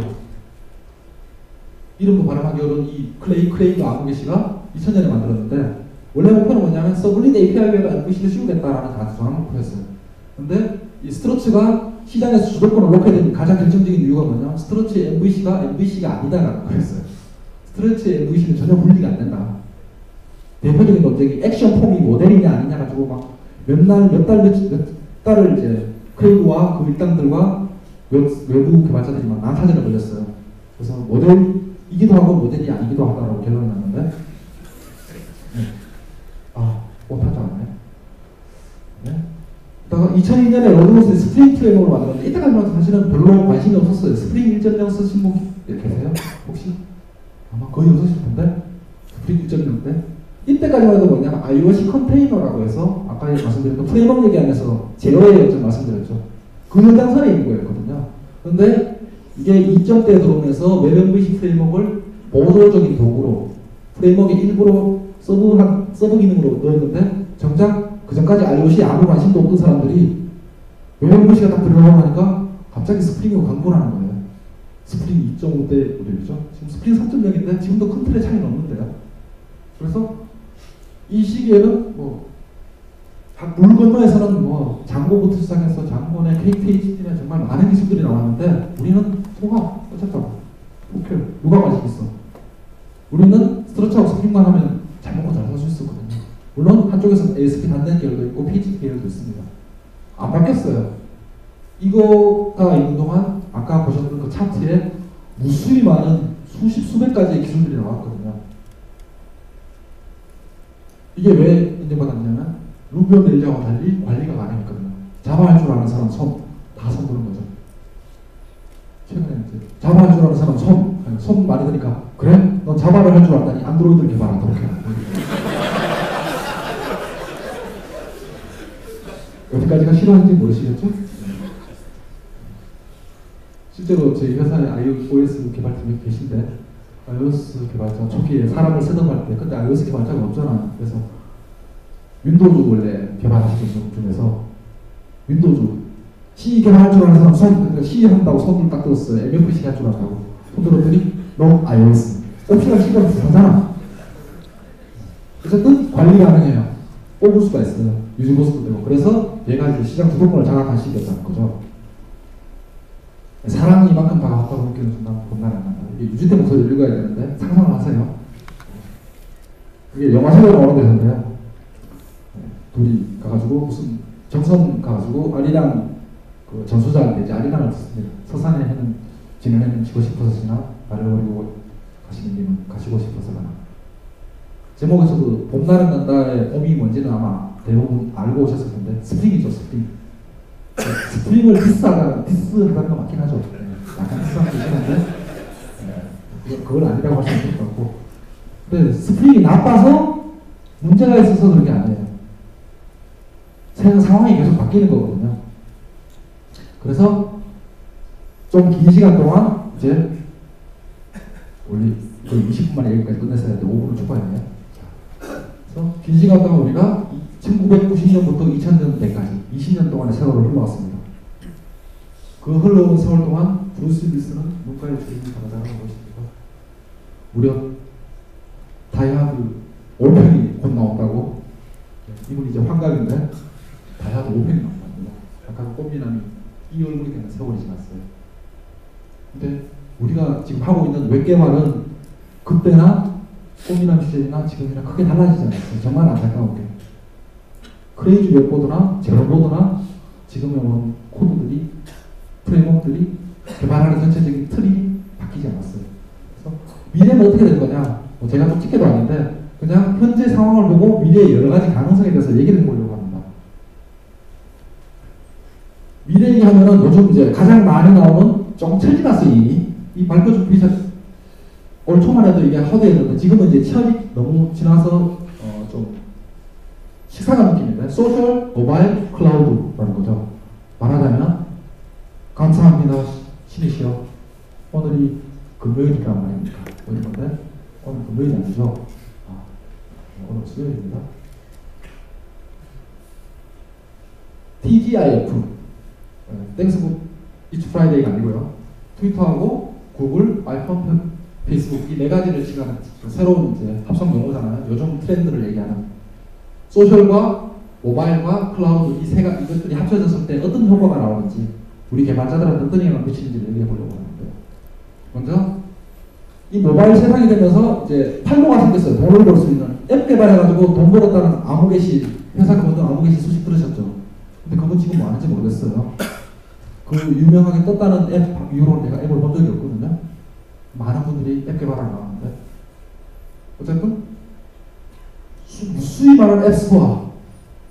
[SPEAKER 1] 이름도 발음하기 어려운 이 크레이그 아무개시가 2000년에 만들었는데 원래 목표는 뭐냐면 서블릿 API에다 MVC를 씌우겠다라는 단순한 목표였어요. 근데 이 스트러츠가 시장에서 주도권을 놓게 된 가장 결정적인 이유가 뭐냐면 스트러츠의 MVC가 아니다라는 거였어요. 스트러츠의 MVC는 전혀 분리가 안 된다. 대표적인 논쟁이 액션 폼이 모델이냐 아니냐 가지고 막 몇 달을 이제 크레이그와 그 일당들과 외부 개발자들이 막 난타전을 벌였어요. 그래서 모델이기도 하고 모델이 아니기도 하다라고 결론이 났는데 못하지 않나요? 네? 그다가 2002년에 로드노스의 스프링 프레임워크를 만들었는데 이때까지만 사실은 별로 관심이 없었어요. 스프링 1.0 쓰신 분 계세요? 혹시? 아마 거의 없으실 텐데 스프링 1.0 때 이때까지만 해도 뭐냐면 IOC 컨테이너라고 해서 아까 말씀드렸던 프레임워크 얘기하면서 제어의 열정 말씀드렸죠. 그 연장선에 있는 거였거든요. 그런데 이게 2점대에 들어오면서 웹 MVC 프레임워크를 보조적인 도구로 프레임워크의 일부로 서브 기능으로 넣었는데 정작 그 전까지 iOS에 아무 관심도 없던 사람들이 웹 MVC가 딱 들어가고 나니까 갑자기 스프링으로 광고를 하는 거예요. 스프링 2.5대 모델이죠. 지금 스프링 3.0인데 지금도 큰 틀의 차이는 없는데요. 그래서 이 시기에는 물 건너에서는 장고부터 시작해서 장고네, KTHD네 정말 많은 기술들이 나왔는데 우리는 어쨌다고 누가 관심 있어? 우리는 스트러치하고 스프링만 하면 잘 먹고 잘 살 수 있었거든요. 물론 한쪽에서는 ASP 단된 계열도 있고 PHP 계열도 있습니다. 안 바뀌었어요. 이거가 있는 동안 아까 보셨던 그 차트에 무수히 많은 수백 가지의 기술들이 나왔거든요. 이게 왜 인정받았냐면 루비 on 레일즈하고 달리 관리가 가능했거든요. 자바 할 줄 아는 사람 다 손 드는 거죠. 최근에 이제 자바 할 줄 아는 사람 손 많이 드니까 그래? 넌 자바를 할 줄 안다니 안드로이드를 개발하도록 해. 어디까지가 싫어하는지 모르시겠죠? 실제로 저희 회사에 iOS 개발팀이 계신데 iOS 개발자 초기에 사람을 셋업할 때 근데 iOS 개발자가 없잖아. 그래서 윈도우즈 원래 개발하시는 분 중에서 윈도우즈 C 개발할 줄 아는 사람 그러니까 C 한다고 손을 딱 들었어요. MFC 할 줄 안다고 손 들었더니 너 iOS 옵션을 시간 비슷하잖아. 어쨌든 관리 가능해요. 뽑을 수가 있어요. 유지 보수도 되고. 그래서 얘가 이제 시장 주도권을 장악한 시기였다는 거죠. 사랑이 이만큼 다가왔다고 느끼는 순간 겁나는 난다. 이게 유지태 목소리를 읽어야 되는데 상상을 하세요. 이게 영화 세계로 나오는 데서인데요. 둘이 가가지고 무슨 정선 가가지고 아리랑 그 전수자한테 이제 아리랑을 듣습니다. 서산에 해는 진해는 지고 싶어서나 나를 버리고 가시는 님은 가시고 싶어서나. 제목에서도 봄날은 난다의 의미 뭔지는 아마 대부분 알고 오셨을 텐데 스프링이죠. 스프링을 디스하다는 거 맞긴 하죠. 약간 디스하는 게 있는데 그걸 아니라고 하시면 될 것 같고 근데 스프링이 나빠서 문제가 있어서 그런 게 아니에요. 상황이 계속 바뀌는 거거든요. 그래서 좀 긴 시간 동안 이제 원래 거의 20분 만에 여기까지 끝냈어야 했는데 5분을 추가했네요. 그래서 긴 시간 동안 우리가 1990년부터 2000년대까지 20년 동안의 세월을 흘러왔습니다. 그 흘러온 세월 동안 브루스 윌리스는 문과의 주인을 받아가는 것입니다. 무려 다이하드 5편이 곧 나온다고. 이분 이제 환갑인데 다이하드 5편이 나온답니다. 약간 꽃미남이 이 얼굴이 되는 세월이 지났어요. 근데 우리가 지금 하고 있는 웹 개발은 그때나 꽃미남 시절이나 지금이나 크게 달라지지 않았어요. 정말 안타까운 게. 크레이지 웹보드나 제로보드나 지금의 코드들이 프레임워크들이 개발하는 전체적인 틀이 바뀌지 않았어요. 그래서 미래는 어떻게 될 거냐? 제가 좀 찍게도 아닌데 그냥 현재 상황을 보고 미래의 여러 가지 가능성에 대해서 얘기를 해보려고 합니다. 미래 얘기하면은 요즘 이제 가장 많이 나오는 조금 철지났어요. 이 발표 준비 올 초만 해도 이게 허대했는데 지금은 이제 철이 너무 지나서 좀 식상한 느낌인데 소셜 모바일 클라우드라는 거죠. 말하자면 감사합니다 신이시여 오늘이 금요일이란 말입니까? 어디 건데? 오늘 금요일이 아니죠? 오늘 수요일입니다. TGIF 땡스북 이츠 프라이데이가 아니고요. 트위터하고 구글, 아이폰, 페이스북 이 네 가지를 지금 새로운 이제 합성 용어잖아요. 요즘 트렌드를 얘기하는 소셜과 모바일과 클라우드 이 세 가지 이것들이 합쳐졌을 때 어떤 효과가 나오는지 우리 개발자들한테 어떤 영향을 미치는지를 얘기해 보려고 하는데 먼저 이 모바일 세상이 되면서 이제 팔로가 생겼어요. 돈을 벌 수 있는 앱 개발해가지고 돈 벌었다는 아무개시 회사 그분들 아무개시 소식 들으셨죠? 근데 그분 지금 뭐 하는지 모르겠어요. 그 유명하게 떴다는 앱 이후로 내가 앱을 본 적이 없거든요. 많은 분들이 앱 개발하러 나왔는데 어쨌든 무수히 많은 앱스토어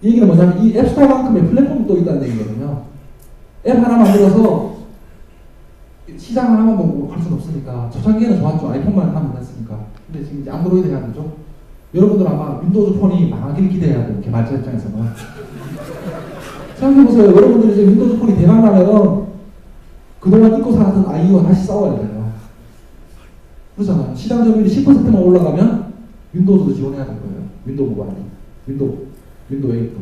[SPEAKER 1] 이 얘기는 뭐냐면 이 앱스토어만큼의 플랫폼이 또 있다는 얘기거든요. 앱 하나 만들어서 시장 하나만 보고 할 수는 없으니까 초창기에는 좋았죠. 아이폰만 하면 됐으니까. 근데 지금 이제 안드로이드 해야 되죠. 여러분들 아마 윈도우즈 폰이 망하길 기대해야 돼요. 개발자 입장에서는. 생각해보세요. 여러분들이 이제 윈도우즈 폰이 대박 나면 그동안 잊고 살았던 IE와 다시 싸워야 돼요. 그렇잖아요. 시장 점유율이 10%만 올라가면 윈도우즈도 지원해야 될 거예요. 윈도우 모바일, 윈도우 8도.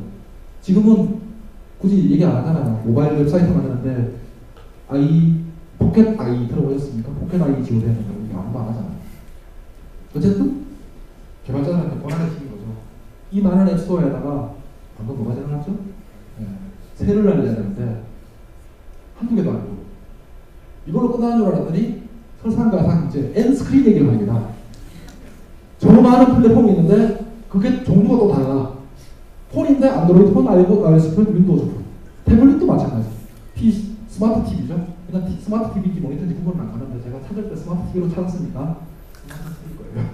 [SPEAKER 1] 지금은 굳이 얘기 안 하잖아요. 모바일 웹사이트 만드는데 포켓 I 들어보셨습니까? 포켓 I 지원해야 된다고 얘기 아무도 안 하잖아요. 어쨌든 개발자들한테 권한을 시킨 거죠. 이 많은 앱스토어에다가 방금 뭐가 생각났죠? 네. 세를 날려야 되는데 한두 개도 아니고 이걸로 끝나는 줄 알았더니 설상가상 이제 N 스크린 얘기를 합니다. 저 많은 플랫폼이 있는데 그게 종류가 또 달라. 폰인데 안드로이드 폰, iOS 폰, 윈도우즈 폰. 태블릿도 마찬가지. 스마트 TV죠. 그냥 스마트 TV인지 모니터인지 구분은 안 가는데 제가 찾을 때 스마트 TV로 찾았으니까 쓸 거예요.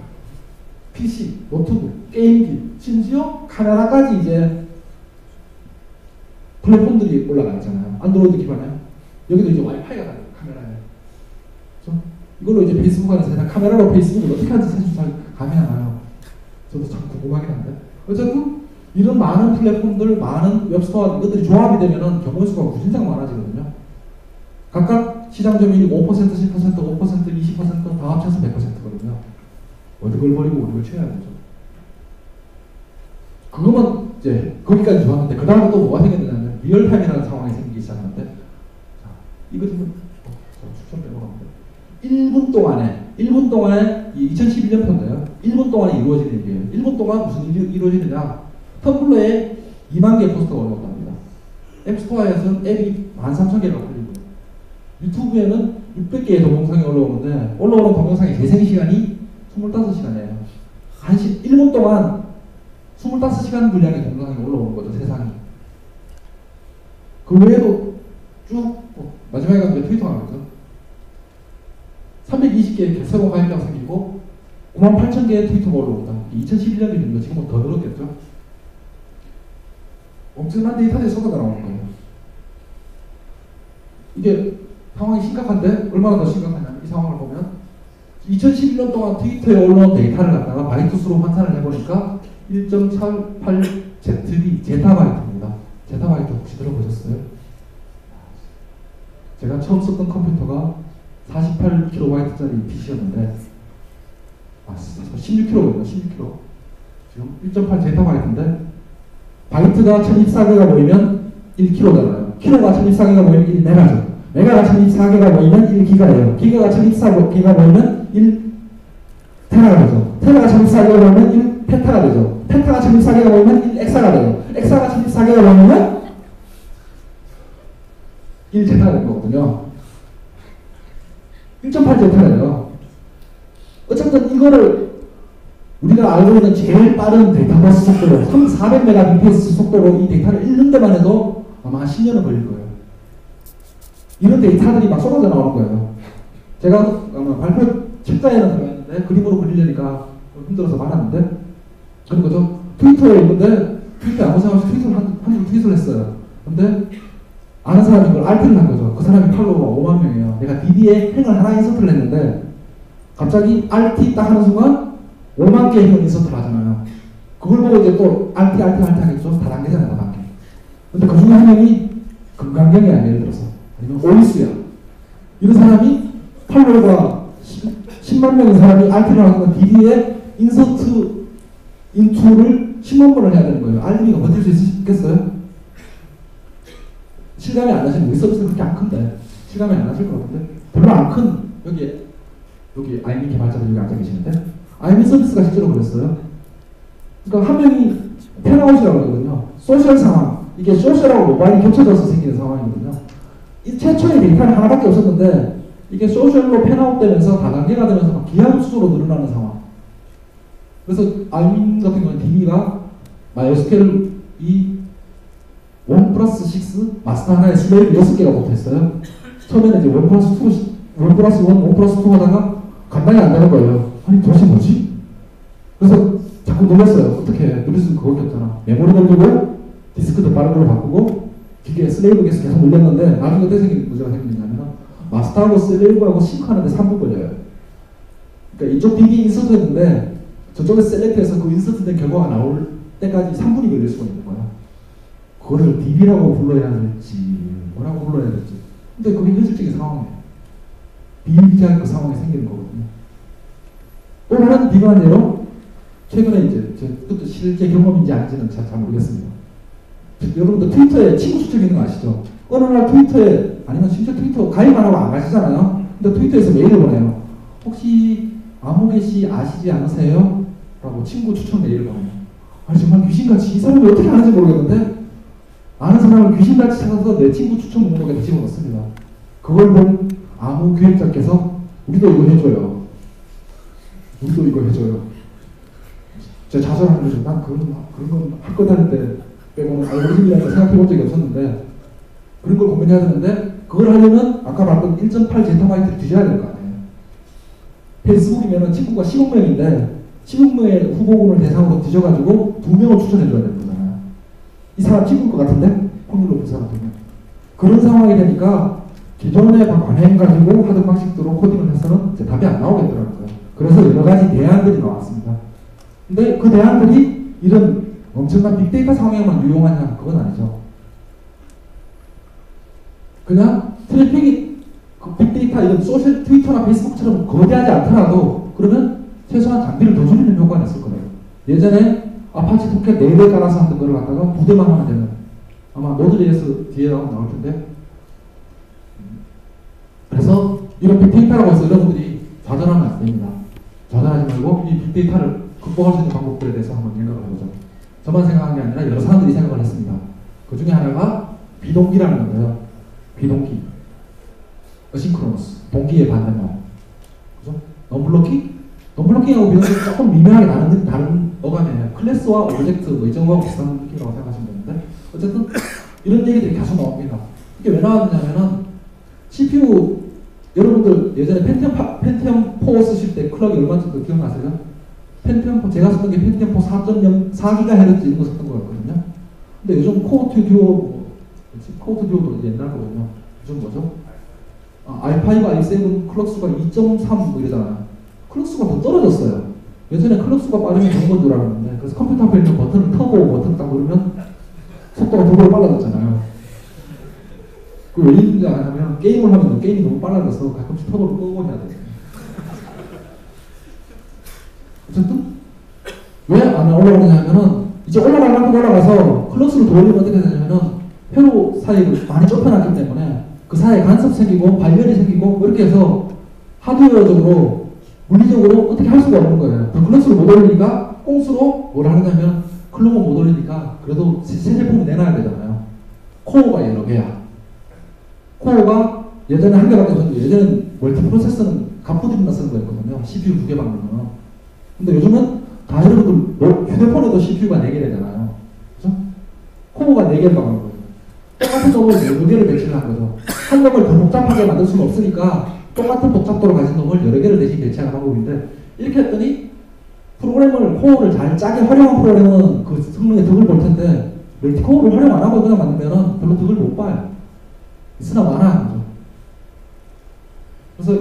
[SPEAKER 1] PC, 노트북, 게임기, 심지어 카메라까지 이제 플랫폼들이 올라가 있잖아요. 안드로이드 기반에. 여기도 이제 와이파이가 달려요. 카메라에. 그렇죠? 이걸로 이제 페이스북 안에서 그냥 카메라로 페이스북을 어떻게 하는지 사실 잘 감이 안 와요. 저도 참 궁금하긴 한데. 어쨌든 이런 많은 플랫폼들, 많은 웹스토어 이것들이 조합이 되면은 경우의 수가 무진장 많아지거든요. 각각 시장 점유율이 5%, 10%, 5%, 20%다 합쳐서 100%거든요. 어디 걸 버리고 어디 걸 취해야 되죠. 그거만 이제 거기까지 좋았는데 그 다음에 또 뭐가 생겼냐면 리얼타임이라는 상황이 생기기 시작하는데 자, 이거 지금 추천 빼먹었는데 1분 동안에 이 2011년 편인데요. 1분 동안에 이루어지는 일이에요. 1분 동안 무슨 일이 이루어지느냐. 텀블러에 2만 개의 포스터가 올라온답니다. 앱스토어에서는 앱이 13,000개가 올리고요. 유튜브에는 600개의 동영상이 올라오는데 올라오는 동영상의 재생시간이 25시간이에요. 1분 동안 25시간 분량의 동영상이 올라오는 거죠, 세상이. 그 외에도 쭉, 마지막에 가면 트위터가 나오죠. 320개의 새로운 가입자가 생기고 98,000개의 트위터가 올라온다. 2011년 기준이고 지금은 더 늘었겠죠. 엄청난 데이터들이 쏟아져 나오는 거예요. 이게 상황이 심각한데 얼마나 더 심각하냐면 이 상황을 보면 2011년 동안 트위터에 올라온 데이터를 갖다가 바이트 수로 환산을 해보니까 1.48ZB 제타바이트입니다. 제타바이트 혹시 들어보셨어요? 제가 처음 썼던 컴퓨터가 48kB짜리 PC였는데 16kg거든요. 16kg. 지금 1.8 제타바이트인데 바이트가 1024개가 모이면 1kg잖아요. kg가 1024개가 모이면 1메가죠. 메가가 1024개가 모이면 1기가예요. 기가가 1024개가 모이면 1테라가 되죠. 테라가 1024개가 모이면 1페타가 되죠. 페타가 1024개가 모이면 1엑사가 돼요. 엑사가 1024개가 모이면 1제타가 된 거거든요. 1.8제타예요. 어쨌든 이거를 우리가 알고 있는 제일 빠른 데이터버스 속도로 400mbps 속도로 이 데이터를 읽는 데만 해도 아마 한 10년은 걸릴 거예요. 이런 데이터들이 막 쏟아져 나오는 거예요. 제가 발표 책자에는 들어있는데 그림으로 그리려니까 힘들어서 말았는데 그런 거죠. 트위터에 있는데 트위터에 아무 생각 없이 트윗을 했어요. 근데 아는 사람이 그걸 알트를 한 거죠. 그 사람이 팔로워가 5만 명이에요. 내가 DB에 행을 하나 인서트를 했는데 갑자기 RT 딱 하는 순간 5만 개의 행을 인서트를 하잖아요. 그걸 보고 이제 또 RT 하겠죠. 다단계잖아요. 다단계. 근데 그 중에 한 명이 금강경이야. 예를 들어서. 아니면 오이수야. 이런 사람이 팔로워가 10만 명인 사람이 RT를 하는 DB에 인서트 인투를 10만 번을 해야 되는 거예요. RDB가 버틸 수 있겠어요? 실감이 안 나시는 우리 서비스는 그렇게 안 큰데 실감이 안 나실 것 같은데 별로 안 큰 여기 아이민 개발자들 여기 앉아 계시는데 아이민 서비스가 실제로 그랬어요. 그러니까 한 명이 펜아웃이라고 하거든요. 소셜 상황 이게 소셜하고 모바일이 겹쳐져서 생기는 상황이거든요. 이 최초의 데이터는 하나밖에 없었는데 이게 소셜로 펜아웃 되면서 다단계가 되면서 막 기하급수로 늘어나는 상황. 그래서 아이민 같은 경우는 DB가 MySQL 이 1+6 마스터 하나에 슬레이브 6개가 붙어있어요. 처음에는 이제 1+2, 1+1 하다가 감당이 안 되는 거예요. 아니 도대체 뭐지? 그래서 자꾸 놀랐어요. 어떻게 누릴 수 그거밖에 없잖아. 메모리 돌리고 디스크도 빠른 걸로 바꾸고 기계에 슬레이브 계속 늘렸는데 나중에 어떻게 생긴 문제가 생기냐면 마스터하고 슬레이브하고 싱크하는데 3분 걸려요. 그러니까 이쪽 DB 인서트 했는데 저쪽에 셀렉트해서 그 인서트된 결과가 나올 때까지 3분이 걸릴 수가 있는 거야. 그거를 DB라고 불러야 될지 뭐라고 불러야 될지 근데 그게 현실적인 상황이에요. 비일비재한 그 상황이 생기는 거거든요. 또 다른 비관한 예로 최근에 이제 그것도 실제 경험인지 아닌지는 잘 모르겠습니다. 여러분들 트위터에 친구 추천 있는 거 아시죠? 어느 날 트위터에 아니면 심지어 트위터 가입 안 하고 안 가시잖아요. 근데 트위터에서 메일을 보내요. 혹시 아무개 씨 아시지 않으세요? 라고 친구 추천 메일을 보내요. 아니 정말 귀신같이 이 사람이 어떻게 아는지 모르겠는데 아는 사람을 귀신같이 찾아서 내 친구 추천 목록에 집어넣습니다. 그걸 본 아무 기획자께서 우리도 이거 해줘요. 우리도 이거 해줘요. 제가 자전하는 거죠. 난 그런 건 할 거다는데 빼고는 알고리즘이라는 걸 생각해 본 적이 없었는데 그런 걸 고민해야 되는데 그걸 하려면 아까 말했던 1.8 제타바이트를 뒤져야 될 거 아니에요. 페이스북이면 친구가 10억 명인데 10억 명의 후보군을 대상으로 뒤져가지고 2명을 추천해줘야 되는 거잖아요. 이 사람 친구일 것 같은데 확률 높은 사람 2명. 그런 상황이 되니까 기존의 관행 가지고 하던 방식대로 코딩을 해서는 이제 답이 안 나오겠더라고요. 그래서 여러 가지 대안들이 나왔습니다. 근데 그 대안들이 이런 엄청난 빅데이터 상황에만 유용하냐? 그건 아니죠. 그냥 트래픽이 그 빅데이터 이런 소셜 트위터나 페이스북처럼 거대하지 않더라도 그러면 최소한 장비를 더 줄이는 효과가 있을 거예요. 예전에 아파치 토켓 4대 깔아서 하던 거를 갖다가 2대만 하면 되는 아마 노드.js 뒤에 나올 텐데 그래서 이런 빅데이터라고 해서 여러분들이 좌절하면 안 됩니다. 좌절하지 말고 이 빅데이터를 극복할 수 있는 방법들에 대해서 한번 생각을 해보죠. 저만 생각한 게 아니라 여러 사람들이 생각을 했습니다. 그 중에 하나가 비동기라는 건데요. 비동기. 어싱크로너스. 동기의 반대말. 그죠? 넘블로킹? 넘블로킹하고 비동기는 조금 미묘하게 다른 어감이에요. 클래스와 오브젝트 뭐 이 정도하고 비슷한 느낌이라고 생각하시면 되는데 어쨌든 이런 얘기들이 계속 나옵니다. 이게 왜 나왔냐면은 CPU 여러분들 예전에 펜티엄 4 쓰실 때 클럭이 얼마 정도 기억나세요? 펜티엄 4 제가 썼던 게 펜티엄 4 4.0 4GHz 이런 거 썼던 거였거든요. 근데 요즘 코어 2 듀오 코어 2 듀오도 옛날 거거든요. 요즘 뭐죠? i5, i7 클럭 수가 2.3 뭐 이러잖아요. 클럭 수가 더 떨어졌어요. 예전에 클럭 수가 빠르면 좋은 건 줄 알았는데 그래서 컴퓨터 앞에 있는 버튼을 터보 버튼 딱 누르면 속도가 2배 빨라졌잖아요. 그 왜 있는지 아냐면 게임을 하면 게임이 너무 빨라져서 가끔씩 터보를 끄고 해야 돼요. 어쨌든 왜 안 올라가느냐면은 이제 올라가서 클럭스를 돌리면 어떻게 되냐면은 회로 사이를 많이 좁혀놨기 때문에 그 사이에 간섭 생기고 발열이 생기고 이렇게 해서 하드웨어적으로 물리적으로 어떻게 할 수가 없는 거예요. 그 클럭스를 못 올리니까 꽁수로 뭘 하느냐면 클럭을 못 올리니까 그래도 새 제품을 내놔야 되잖아요. 코어가 여러 개야. 코어가 예전에 한 개밖에 없었는데 예전엔 멀티프로세서는 갑부들이나 쓰는 거였거든요. CPU 2개 박는 거는. 근데 요즘은 다 여러분들 휴대폰에도 CPU가 4개 되잖아요. 그죠? 코어가 4개를 박는 거예요. 똑같은 놈을 여러 개를 배치를 한 거죠. 한 놈을 더 복잡하게 만들 수는 없으니까 똑같은 복잡도를 가진 놈을 여러 개를 대신 배치하는 방법인데 이렇게 했더니 프로그램을 코어를 잘 짜게 활용한 프로그램은 그 성능에 득을 볼 텐데 멀티코어를 활용 안 하고 그냥 만들면 별로 득을 못 봐요. 있으나 마나한 거죠. 그래서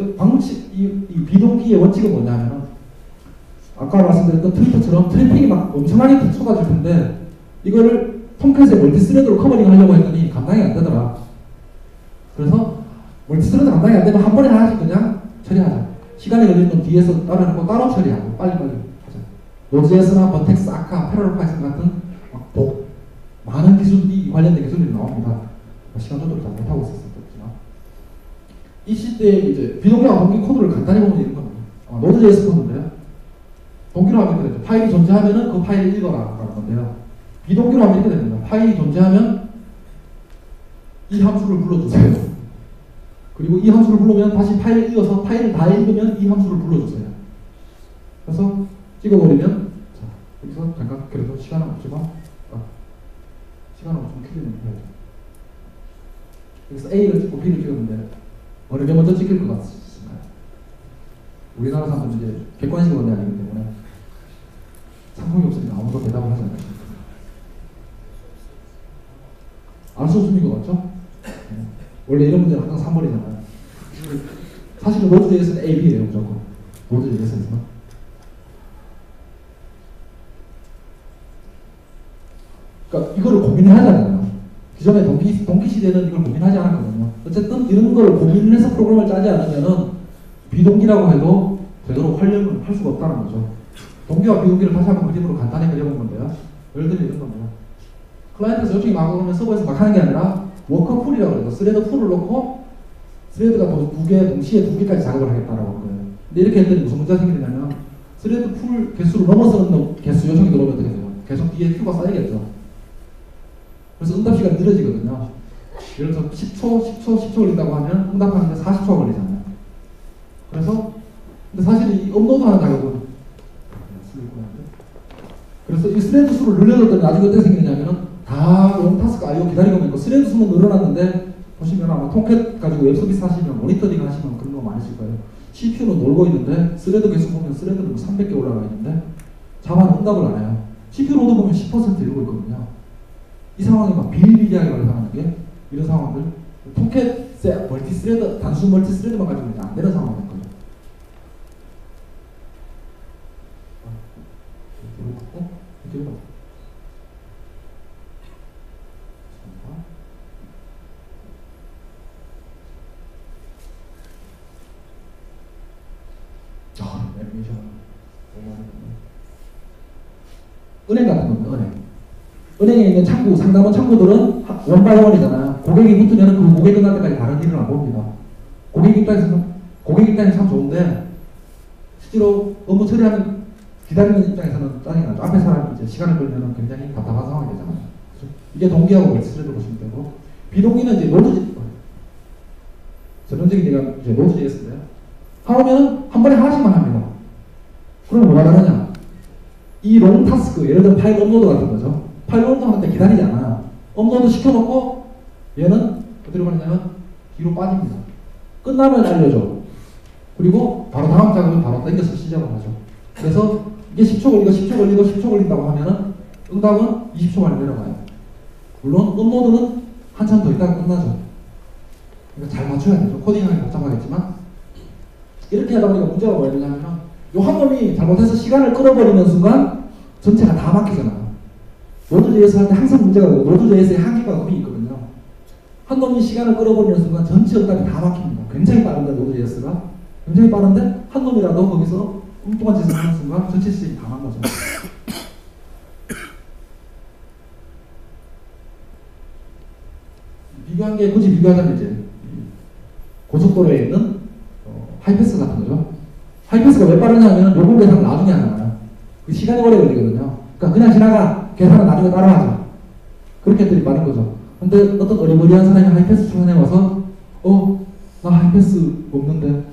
[SPEAKER 1] 이 비동기의 원칙은 뭐냐면 아까 말씀드렸던 트위터처럼 트래픽이 막 엄청나게 쏟아질 텐데 이거를 톰캣의 멀티스레드로 커버링 하려고 했더니 감당이 안 되더라. 그래서 멀티스레드 감당이 안 되면 한 번에 하나씩 그냥 처리하자. 시간이 걸리는 건 뒤에서 따로 따로 처리하고 빨리빨리 하자. 노드.js나 버텍스, 아카, 패러럴 파이썬 같은 많은 기술이 관련된 기술이 나옵니다. 시간 조절을 잘 못하고 있었었지만 이 시대에 이제 비동기와 동기 코드를 간단히 보면 이런 겁니다. 노드.js 코드인데요. 동기로 하면 이렇게 되죠. 파일이 존재하면 그 파일을 읽어라 라는 건데요. 비동기로 하면 이렇게 됩니다. 파일이 존재하면 이 함수를 불러주세요. 그리고 이 함수를 부르면 다시 파일을 읽어서 파일을 다 읽으면 이 함수를 불러주세요. 그래서 찍어버리면 자 여기서 잠깐 그래도 시간은 없지만 시간은 좀 큐리는 해야죠. 여기서 A를 찍고 B를 찍었는데 어느 게 먼저 찍힐 것 같습니다. 우리나라 사람들은 이제 객관식의 원리 아니기 때문에 상품이 없으니까 아무도 대답을 하지 않습니다. 알 수 없는 것 같죠? 원래 이런 문제는 항상 3번이잖아요. 사실은 노드.js는 A, B예요. 무조건. 노드.js에서는. 그러니까 이거를 고민해야 하잖아요. 기존의 동기 시대는 이걸 고민하지 않았거든요. 어쨌든 이런 걸 고민해서 프로그램을 짜지 않으면은 비동기라고 해도 제대로 활용을 할 수가 없다는 거죠. 동기와 비동기를 다시 한번 그림으로 간단히 그려본 건데요. 예를 들면 이런 겁니다. 클라이언트에서 요청이 막 오면 서버에서 막 하는 게 아니라 워커풀이라고 해서 스레드 풀을 놓고 스레드가 동시에 두 개까지 작업을 하겠다라고 한 거예요. 근데 이렇게 했더니 무슨 문제가 생기냐면 스레드 풀 개수를 넘어서는 개수 요청이 들어오면 어떻게 돼요? 계속 뒤에 큐가 쌓이겠죠. 그래서 응답 시간이 느려지거든요. 예를 들어서 10초 걸린다고 하면 응답하는데 40초가 걸리잖아요. 그래서 근데 사실 이 업로드하는 작업은 그래서 이 스레드 수를 늘려줬더니 나중에 어떻게 생기냐면은 다 롱타스크 IO 기다리고 있고 스레드 수는 늘어났는데 보시면 아마 통캣 가지고 웹 서비스 하시면 모니터링 하시면 그런 거 많으실 거예요. CPU는 놀고 있는데 스레드 개수 보면 스레드는 뭐 300개 올라가 있는데 자바는 응답을 안 해요. CPU 로드 보면 10% 이러고 있거든요. 이 상황이 막 비일비재하게 발생하는 게 이런 상황들 통캣 멀티 스레드 단순 멀티 스레드만 가지고 안 되는 상황인 거죠. 이렇게 은행 같은 겁니다. 은행에 있는 창구, 상담원 창구들은 원바이원이잖아요. 고객이 붙으면 그 고객 끝날 때까지 다른 일을 안 봅니다. 고객 입장에서 참 좋은데 실제로 업무 처리하는 기다리는 입장에서는 짜증이 나죠. 앞에 사람이 이제 시간을 걸면 굉장히 답답한 상황이 되잖아요. 그렇죠? 이게 동기하고 멀티스레드 보시면 되고, 비동기는 이제 전형적인 얘기가 이제 노드.js인데요. 하면은 한 번에 하나씩만 합니다. 그럼 뭐가 다르냐? 이 롱 타스크, 예를 들어 파일 업로드 같은 거죠. 파일 업로드 하는데 기다리지 않아요. 업로드 시켜놓고 얘는 어디로 가느냐면 뒤로 빠집니다. 끝나면 알려줘. 그리고 바로 다음 작업을 바로 당겨서 시작을 하죠. 그래서 이게 10초 걸리고 10초 걸리고 10초 걸린다고 하면은 응답은 20초 만에 내려가요. 물론 업로드는 한참 더 있다가 끝나죠. 그러니까 잘 맞춰야 되죠. 코딩하기 복잡하겠지만 이렇게 하다 보니까 문제가 뭐냐면 요 한 놈이 잘못해서 시간을 끌어버리는 순간 전체가 다 막히잖아요. 노드.js 할 때 항상 문제가 있고 노드.js의 한계가 거의 있거든요. 한 놈이 시간을 끌어버리는 순간 전체 응답이 다 막힙니다. 굉장히 빠른데 노드.js가 굉장히 빠른데 한 놈이라도 거기서 엉뚱한 짓을 하는 순간 전체 시스템이 다 망가져요. 비교한 게 굳이 비교하자면 이제 고속도로에 있는 하이패스 같은 거죠. 하이패스가 왜 빠르냐 하면 요금 계산을 나중에 하잖아요. 그 시간이 오래 걸리거든요. 그러니까 그냥 지나가. 계산은 나중에 따라 하자. 그렇게 했더니 빠른 거죠. 근데 어떤 어리버리한 사람이 하이패스 출연해 와서 나 하이패스 없는데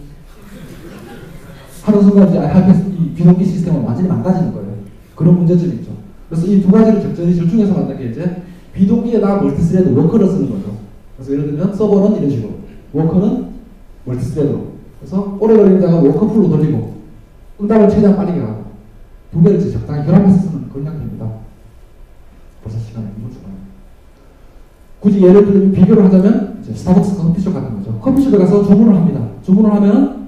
[SPEAKER 1] 하는 순간 이제 하이패스 이 비동기 시스템은 완전히 망가지는 거예요. 그런 문제점이 있죠. 그래서 이 두 가지를 적절히 절충해서 만든 게 이제 비동기에다가 멀티스레드 워커를 쓰는 거죠. 그래서 예를 들면 서버는 이런 식으로, 워커는 멀티스레드로. 그래서 오래 걸리는 자가 워커풀로 돌리고 응답을 최대한 빠르게 하고 두 개를 적당히 결합해서 쓰는 그런 형태입니다. 벌써 시간이 2분 주나요? 굳이 예를 들면 비교를 하자면 이제 스타벅스 커피숍 같은 거죠. 커피숍에 가서 주문을 합니다. 주문을 하면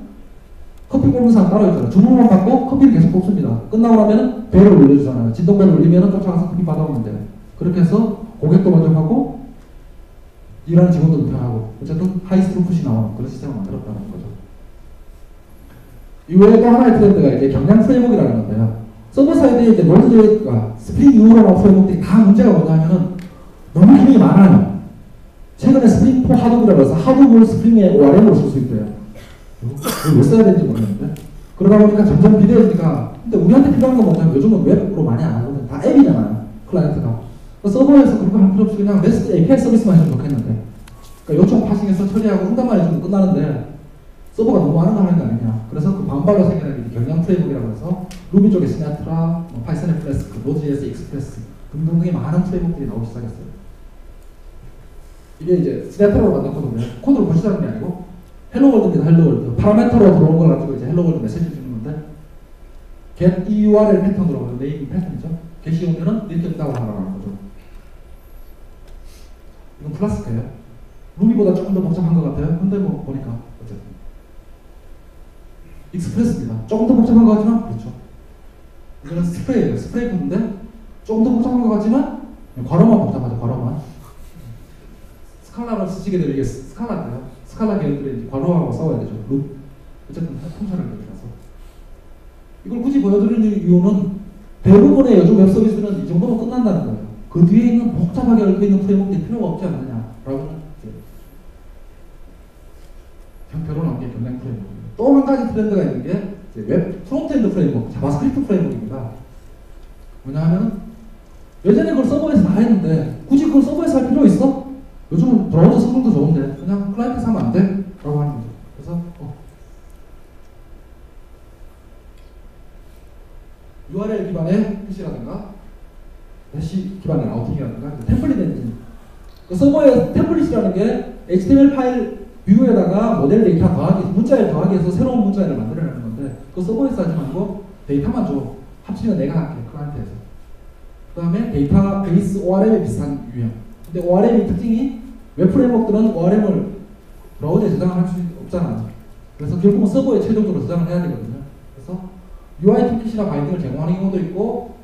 [SPEAKER 1] 커피 뽑는 사람 따로 있잖아요. 주문만 받고 커피를 계속 뽑습니다. 끝나고 나면 배를 올려주잖아요. 진동배를 올리면 쫓아가서 커피 받아오면 돼요. 그렇게 해서 고객도 만족하고 일하는 직원도 편하고 어쨌든 하이 스루풋이 나오는 그런 시스템을 만들었다는 거죠. 이외에 또 하나의 트렌드가 이제 경량 프레임워크라는 건데요. 서버 사이드에 이제 노드.js가 스프링 이후로 나온 프레임워크들이 다 문제가 뭐냐면은 너무 기능이 많아요. 최근에 스프링 4 하드브라고 해서 하드브를 스프링의 ORM으로 쓸 수 있대요. 왜 써야 되는지 모르겠는데. 그러다 보니까 점점 비대해지니까, 근데 우리한테 필요한 건 뭐냐면 요즘은 웹으로 많이 안 하거든요. 다 앱이잖아요. 클라이언트가. 서버에서 그런 거 할 필요 없이 그냥 REST API 서비스만 해주면 좋겠는데. 그러니까 요청 파싱해서 처리하고 응답만 해주면 끝나는데 서버가 너무 많은 거 하는 거 아니냐. 그래서 그 반발로 생겨난 게 경량 프레임워크라고 해서 루비 쪽에 시나트라, 파이썬의 플래스크, 노드.js 익스프레스 등등등의 많은 프레임워크들이 나오기 시작했어요. 이게 이제 시나트라로 만든 코드인데 코드를 보시자는 게 아니고 헬로월드입니다. 헬로월드. 파라메터로 들어온 걸 가지고 이제 헬로월드 메시지를 주는 건데 get URL 패턴으로 네이밍 패턴이죠. get이 오면은 이렇게 응답을 하라는 거죠. 이건 플라스크예요. 루비보다 조금 더 복잡한 것 같아요. 근데 뭐 보니까 어쨌든 익스프레스입니다. 조금 더 복잡한 것 같지만 그렇죠. 이거는 스프레이예요. 스프레이 코드인데 조금 더 복잡한 것 같지만 괄호만 복잡하죠. 괄호만. 스칼라를 쓰시게 되면 이게 스칼라인데요. 스칼라 계열들이 괄호하고 싸워야 되죠. 룹. 어쨌든 통찰을 기억해서. 이걸 굳이 보여드리는 이유는 대부분의 요즘 웹 서비스는 이 정도면 끝난다는 거예요. 그 뒤에 있는 복잡하게 얽혀 있는 프레임워크들이 필요가 없지 않느냐라고 형태로 나온 게 경량 프레임워크입니다. 또 한 가지 트렌드가 있는 게 웹 프론트엔드 프레임워크, 자바스크립트 프레임워크입니다. 뭐냐면 예전에 그걸 서버에서 다 했는데 굳이 그걸 서버에서 할 필요 있어? 요즘은 브라우저 성능도 좋은데 그냥 클라이언트에서 하면 안 돼? 라고 하는 거죠. 그래서 URL 기반의 PC라든가 대시 기반의 라우팅이라든가 템플릿 엔진, 그 서버에 템플릿이라는 게 HTML 파일 뷰에다가 모델 데이터 더하기, 문자를 더하기 해서 새로운 문자를 만들어내는 건데 그 서버에서 하지 말고 데이터만 줘. 합치면 내가 할게, 클라이언트에서. 그 다음에 데이터베이스 ORM에 비슷한 유형. 근데 ORM의 특징이 웹 프레임워크들은 ORM을 브라우저에 저장을 할 수 없잖아요. 그래서 결국은 서버에 최종적으로 저장을 해야 되거든요. 그래서 UI 토킷이나 바인딩을 제공하는 경우도 있고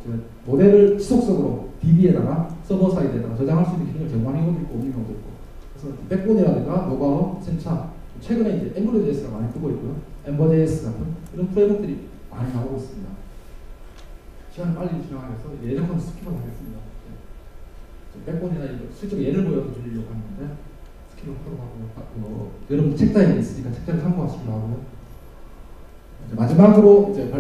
[SPEAKER 1] 모델을 지속적으로 DB에다가 서버 사이드에다가 저장할 수 있는 기능을 제공하는 경우도 있고 없는 경우도 있고. 그래서 백본이라든가 노바우, 센차, 최근에 이제 앵글러.js가 많이 뜨고 있고요. 엠버.js 같은 이런 프레임워크들이 많이 나오고 있습니다. 시간을 빨리 진행하면서 예전 건 스킵을 하겠습니다. 백본이나 실적 예를 보여드리려고 하는데 스킵을 하도록 하고 여러분 책자에 있으니까 책자를 참고하시기로 하고요. 마지막으로 이제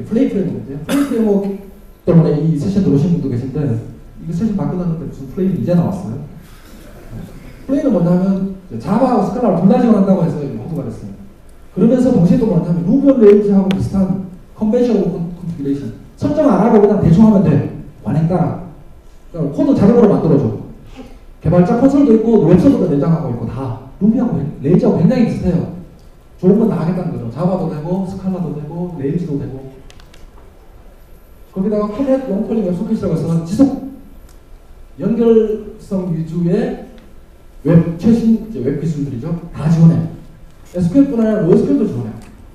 [SPEAKER 1] 플레이 프레임워크인데요. 플레이 프레임워크 때문에 이 세션 들어오신 분도 계신데 이거 세션 다 끝났는데 무슨 플레이는 이제 나왔어요. 플레이는 뭐냐면 자바하고 스칼라를 둘 다 지원한다고 해서 호두가 됐어요. 그러면서 동시에 또 뭐냐면 루비 온 레일즈하고 비슷한 컨벤셔널 컨피그레이션 설정 안 하고 그냥 대충 하면 돼. 관행 따라. 그러니까 코드 자동으로 만들어줘. 개발자 콘솔도 있고 웹서버도 내장하고 있고 다 루비하고 레일즈하고 굉장히 비슷해요. 좋은 건 다 하겠다는 거죠. 자바도 되고 스칼라도 되고 레일즈도 되고 거기다가 코넷 롱폴링 웹소켓이라고 해서 지속 연결성 위주의 최신 웹 기술들이죠. 다 지원해. SQL뿐 아니라 NoSQL도 지원해.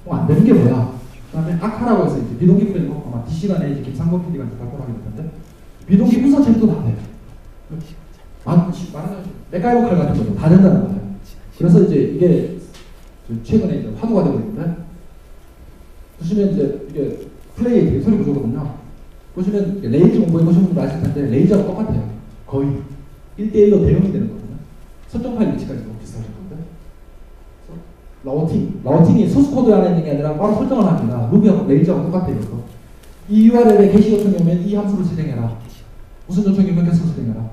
[SPEAKER 1] 안 되는 게 뭐야? 그 다음에 아카라고 해서 이제 비동기 프레임워크, 아마 DC간에 이제 김상범 PD가 이제 발표하게 될 텐데 비동기 분석 처리도 다 돼. 말하자면 맥가이버 칼 같은 거죠. 다 된다는 거예요. 그래서 이제 이게 최근에 이제 화두가 되고 있는데 보시면 이제 이게 플레이의 대소리 구조거든요. 보시면 레이즈 공부해 보신 분들 아실 텐데 레이저하고 똑같아요. 거의 1대1로 대응이 되는 거거든요. 설정 파일 위치까지 너무 비슷하실 건데 라우팅이 소스 코드 안에 있는 게 아니라 바로 설정을 합니다. 루비하고 레이저하고 똑같아요. 그래서 이 URL에 게시 요청이 오면 이 함수를 실행해라. 무슨 요청이 오면 계속 실행해라.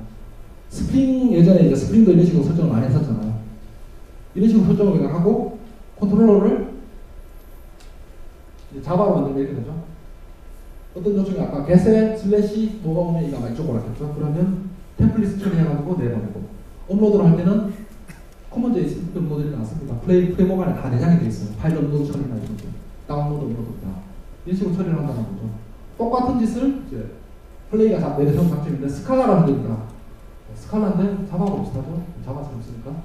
[SPEAKER 1] 스프링 예전에 이제 스프링도 이런 식으로 설정을 많이 했었잖아요. 이런 식으로 설정을 그냥 하고 컨트롤러를 자바로 만들면 이렇게 되죠. 어떤 요청이 아까 get에 슬래시 뭐가 오면 이거 아마 이쪽으로 왔겠죠. 그러면 템플릿 처리해가지고 내보내고 업로드를 할 때는 커먼JS 모델이 나왔습니다. 프레임워크 안에 다 내장이 되어 있어요. 파일 업로드 처리나 이런 거, 다운로드, 업로드 다 이런 식으로 처리를 한다는 거죠. 똑같은 짓을 이제 플레이가 내려세운 장점인데 스칼라라는 겁니다. 스칼라인데 자바하고 비슷하죠? 자바처럼 쓰니까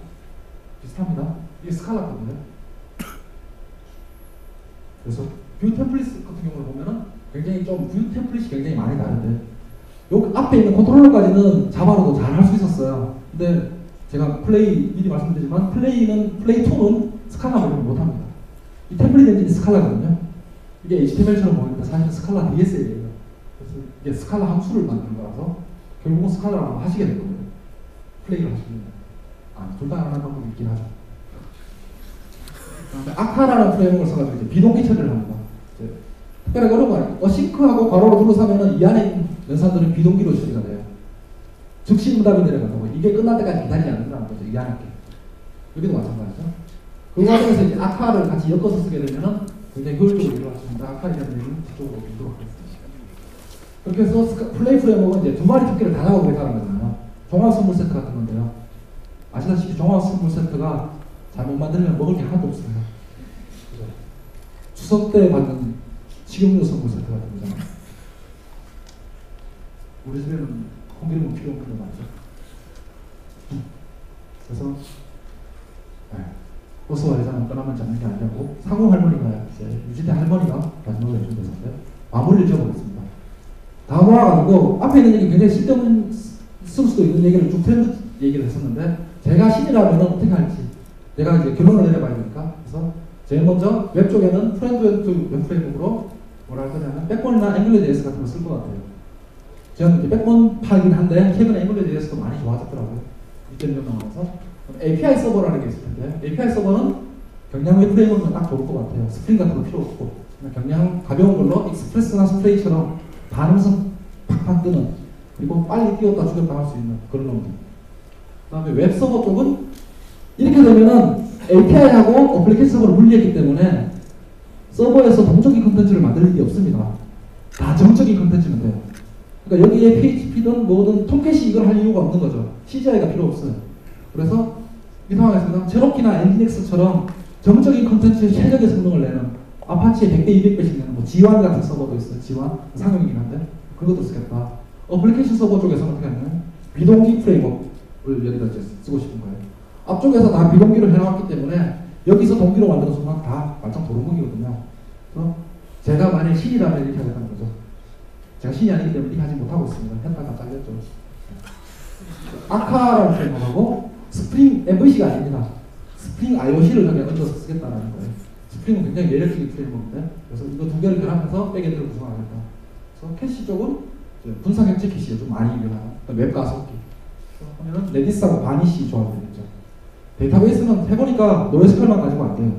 [SPEAKER 1] 비슷합니다. 이게 스칼라거든요. 그래서 뷰 템플릿 같은 경우를 보면은 굉장히 좀 뷰 템플릿이 굉장히 많이 다른데 여기 앞에 있는 컨트롤러까지는 자바로도 잘 할 수 있었어요. 근데 제가 플레이 미리 말씀드리지만 플레이2는 스칼라 모델을 못합니다. 이 템플릿 엔진이 스칼라거든요. 이게 HTML처럼 보이는데 사실은 스칼라 DSL이에요. 그래서 이게 스칼라 함수를 만드는 거라서 결국은 스칼라로 하시게 될 거예요. 플레이를 하시면 둘 다 안 하는 방법이 있긴 하죠. 아카라는 프레임워크를 써가지고 이제 비동기 처리를 합니다. 특별하게 어려운 거 아니에요. 어싱크하고 괄호로 둘러싸면은 이 안에 있는 연산들은 비동기로 처리가 돼요. 즉시 응답이 내려간다고. 이게 끝날 때까지 기다리지 않는다는 거죠. 이 안에 게. 여기도 마찬가지죠. 그 과정에서 이제 아카를 같이 엮어서 쓰게 되면은 굉장히 효율적으로 일어날 수 있습니다. 아카이라는 얘기는 뒤쪽으로 옮기도록 하겠습니다. 그렇게 해서 플레이 프레임워크는 이제 두 마리 토끼를 다 잡아보게 하는 거잖아요. 종합 선물 세트 같은 건데요. 아시다시피 종합 선물 세트가 잘못 만들면 먹을 게 하나도 없어요. 추석 때 받는 식용유 선물 세트 같은 거잖아요. 우리 집에는 공기름은 필요 없는 거 맞죠? 그래서 버스와 회장은 떠나면 잡는 게 아니라고 상호 할머니가 이제 유지대 할머니가 마지막으로 해준 대사인데 마무리를 지어보겠습니다. 다 모아가지고 앞에 있는 얘기 굉장히 쓸데없는 쓸 수도 있는 얘기를 쭉 트렌드 얘기를 했었는데 제가 신이라면 어떻게 할지 내가 이제 결론을 내려봐야 되니까 그래서 제일 먼저 웹 쪽에는 프렌드 웹 프레임워크로 뭐라 할 거냐면 백본이나 앵글러.js 같은 거 쓸 것 같아요. 저는 이제 백본 파긴 한데 최근에 앵글러.js도 많이 좋아졌더라고요. 2.0 나와서 API 서버라는 게 있을 텐데 API 서버는 경량 웹 프레임워크는 딱 좋을 것 같아요. 스프링 같은 거 필요 없고 경량 가벼운 걸로 익스프레스나 스프레이처럼 반응성 팍팍 뜨는 그리고 빨리 띄웠다 죽였다 할 수 있는 그런 놈들. 그 다음에 웹 서버 쪽은 이렇게 되면은 API하고 어플리케이션 서버를 분리했기 때문에 서버에서 동적인 컨텐츠를 만들 일이 없습니다. 다 정적인 컨텐츠면 돼요. 그러니까 여기에 PHP든 뭐든 톰캣이 이걸 할 이유가 없는 거죠. CGI가 필요 없어요. 그래서 이 상황에서는 제로키나 엔진엑스처럼 정적인 컨텐츠의 최적의 성능을 내는 아파치에 100배, 200배씩 내는 뭐 G1 같은 서버도 있어요. G1 상용이긴 한데 그런 것도 쓰겠다. 어플리케이션 서버 쪽에서는 어떻게 하냐면 비동기 프레임워크를 여기다 이제 쓰고 싶은 거예요. 앞쪽에서 다 비동기를 해놨기 때문에 여기서 동기로 만드는 순간 다 말짱 도루묵이거든요. 그래서 제가 만약 신이라면 이렇게 하겠다는 거죠. 제가 신이 아니기 때문에 이렇게 하지 못하고 있습니다. 했다가 잘렸죠. 아카라는 프레임워크하고 스프링 MVC가 아닙니다. 스프링 IOC를 저기 얹어서 쓰겠다는 거예요. 스프링은 굉장히 매력적인 프레임워크인데 그래서 이거 두 개를 결합해서 백엔드를 구성하겠다. 그래서 캐시 쪽은 분사 격제 캐시가 좀 많이 유명한 웹 가속기. 그러면 레디스하고 바니시 조합이 되겠죠. 데이터베이스는 해보니까 노에스퀄만 가지고 안 돼요.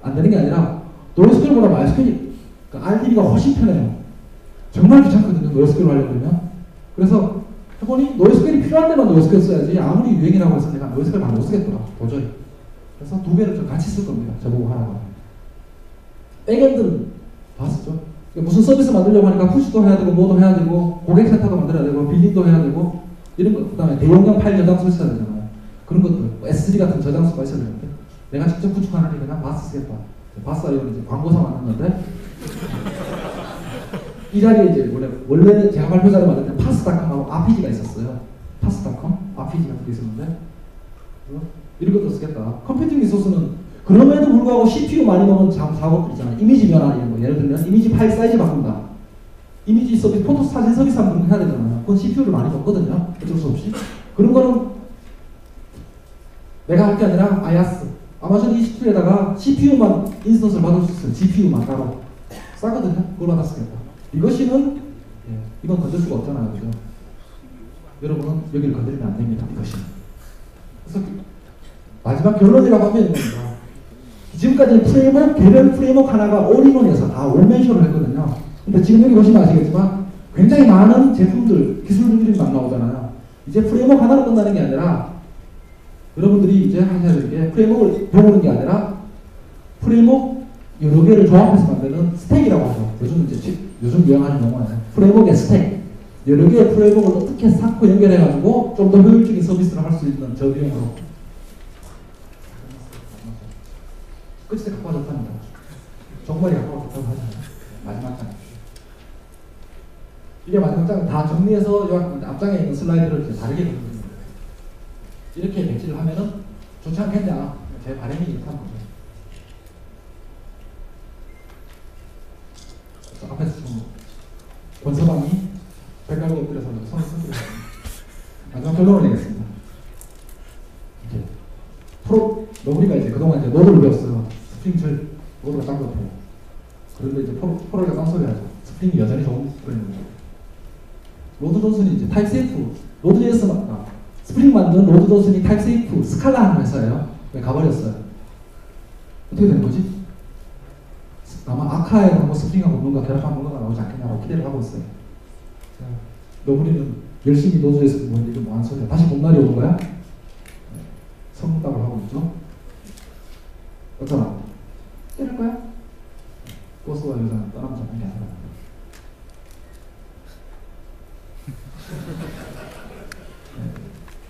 [SPEAKER 1] 안 되는 게 아니라 노에스퀄보다 MySQL이 그러니까 RDB가 훨씬 편해요. 정말 귀찮거든요. 노에스퀄을 하려면. 그래서 해보니 노에스퀄이 필요한 데만 노에스퀄 써야지 아무리 유행이라고 해서 내가 노에스퀄 다 못 쓰겠더라. 도저히. 그래서 두 개를 좀 같이 쓸 겁니다. 저보고 하라고. 백엔드는 봤었죠. 무슨 서비스 만들려고 하니까 푸시도 해야 되고 뭐도 해야 되고 고객 센터도 만들어야 되고 빌딩도 해야 되고 이런 거. 그 다음에 대용량 파일 저장소 있어야 되잖아요. 그런 것들, S3 같은 저장소가 있어야 되는데 내가 직접 구축하는 게 그냥 바스 쓰겠다. 바스 이건 이제 광고사 만드는데 이 자리에 이제 원래 제가 발표자를 만들 때 파스닷컴하고 RPG가 있었어요. 파스닷컴, RPG 같은 게 있었는데 이런 것도 쓰겠다. 컴퓨팅 리소스는 그럼에도 불구하고 CPU 많이 먹은 작업들 있잖아요. 이미지 변화 이런 거. 예를 들면 이미지 파일 사이즈 바꾼다. 이미지 서비스, 포토 사진 서비스 하면 그런 거 해야 되잖아요. 그건 CPU를 많이 먹거든요. 어쩔 수 없이. 그런 거는 내가 할 게 아니라 아야스, 아마존 EC2에다가 CPU만 인스턴스를 받을 수 있어요. GPU만 따로. 싸거든요. 그걸 하나 쓰겠다. 이것이는 이건 건들 수가 없잖아요. 그죠? 여러분은 여기를 건드리면 안 됩니다. 이것이. 그래서 마지막 결론이라고 하면 이겁니다. 지금까지 프레임워크, 개별 프레임워크 하나가 올인원에서 다 원맨쇼를 했거든요. 근데 지금 여기 보시면 아시겠지만 굉장히 많은 제품들, 기술들이 막 나오잖아요. 이제 프레임워크 하나로 끝나는 게 아니라 여러분들이 이제 하셔야 될 게 프레임워크를 배우는 게 아니라 프레임워크 여러 개를 조합해서 만드는 스택이라고 하죠. 요즘 유행하는 용어는 프레임워크의 스택. 여러 개의 프레임워크를 어떻게 쌓고 연결해가지고 좀 더 효율적인 서비스를 할 수 있는 저 비용으로. 끝에 가까워졌답니다. 정말이 가까워졌다고 하잖아요. 마지막 장. 이게 마지막 장은 다 정리해서 앞장에 있는 슬라이드를 이제 다르게 보여드립니다. 이렇게 배치를 하면은 좋지 않겠냐. 제 바람이 이렇게 하는 거죠. 앞에서 지금 권서방이 백가구 엎드려서 손을 흔들어요. 마지막 결론을 내겠습니다. 이제 우리가 이제 그동안 이제 노드를 배웠어요. 스프링 노드가 딴 것 같아요. 그런데 이제 프로가 딴소리 하죠. 스프링이 여전히 좋은 프레임입니다. 로드 존슨이 이제 타입 세이프, 노드.js 스프링 만든 로드 존슨이 타입 세이프, 스칼라 하는 회사예요. 왜 가버렸어요? 어떻게 되는 거지? 아마 아카하고 스프링하고 뭔가 결합한 뭔가가 나오지 않겠냐고 기대를 하고 있어요. 너구리는 열심히 노드에서 뭐 이게 뭐한 소리야. 다시 봄날이 오는 거야? 성답을 하고 있죠. 어쩌나? 때릴 거야? 버스와 여자는 떠나면 잡는 게 아니라.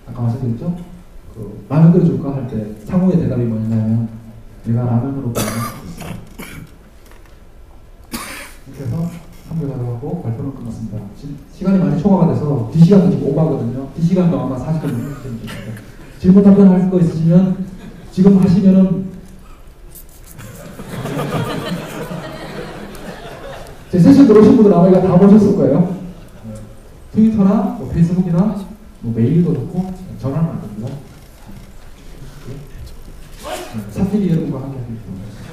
[SPEAKER 1] 아까 말씀드렸죠? 라면 끓여줄까 할 때 상호의 대답이 뭐냐면 내가 라면으로 먹는 이렇게 해서 3개월 하고 발표는 끝났습니다. 시간이 많이 초과가 돼서 D시간도 지금 오버하거든요. D시간도 아마 40분 정도 됩니다. 질문 답변 하실 거 있으시면 지금 하시면은 제 세션 들어오신 분들 아마 이거 다 보셨을 거예요. 트위터나 뭐 페이스북이나 뭐 메일도 좋고 전화는 안 됩니다. 사필이 여러분과 함께 하겠습니다.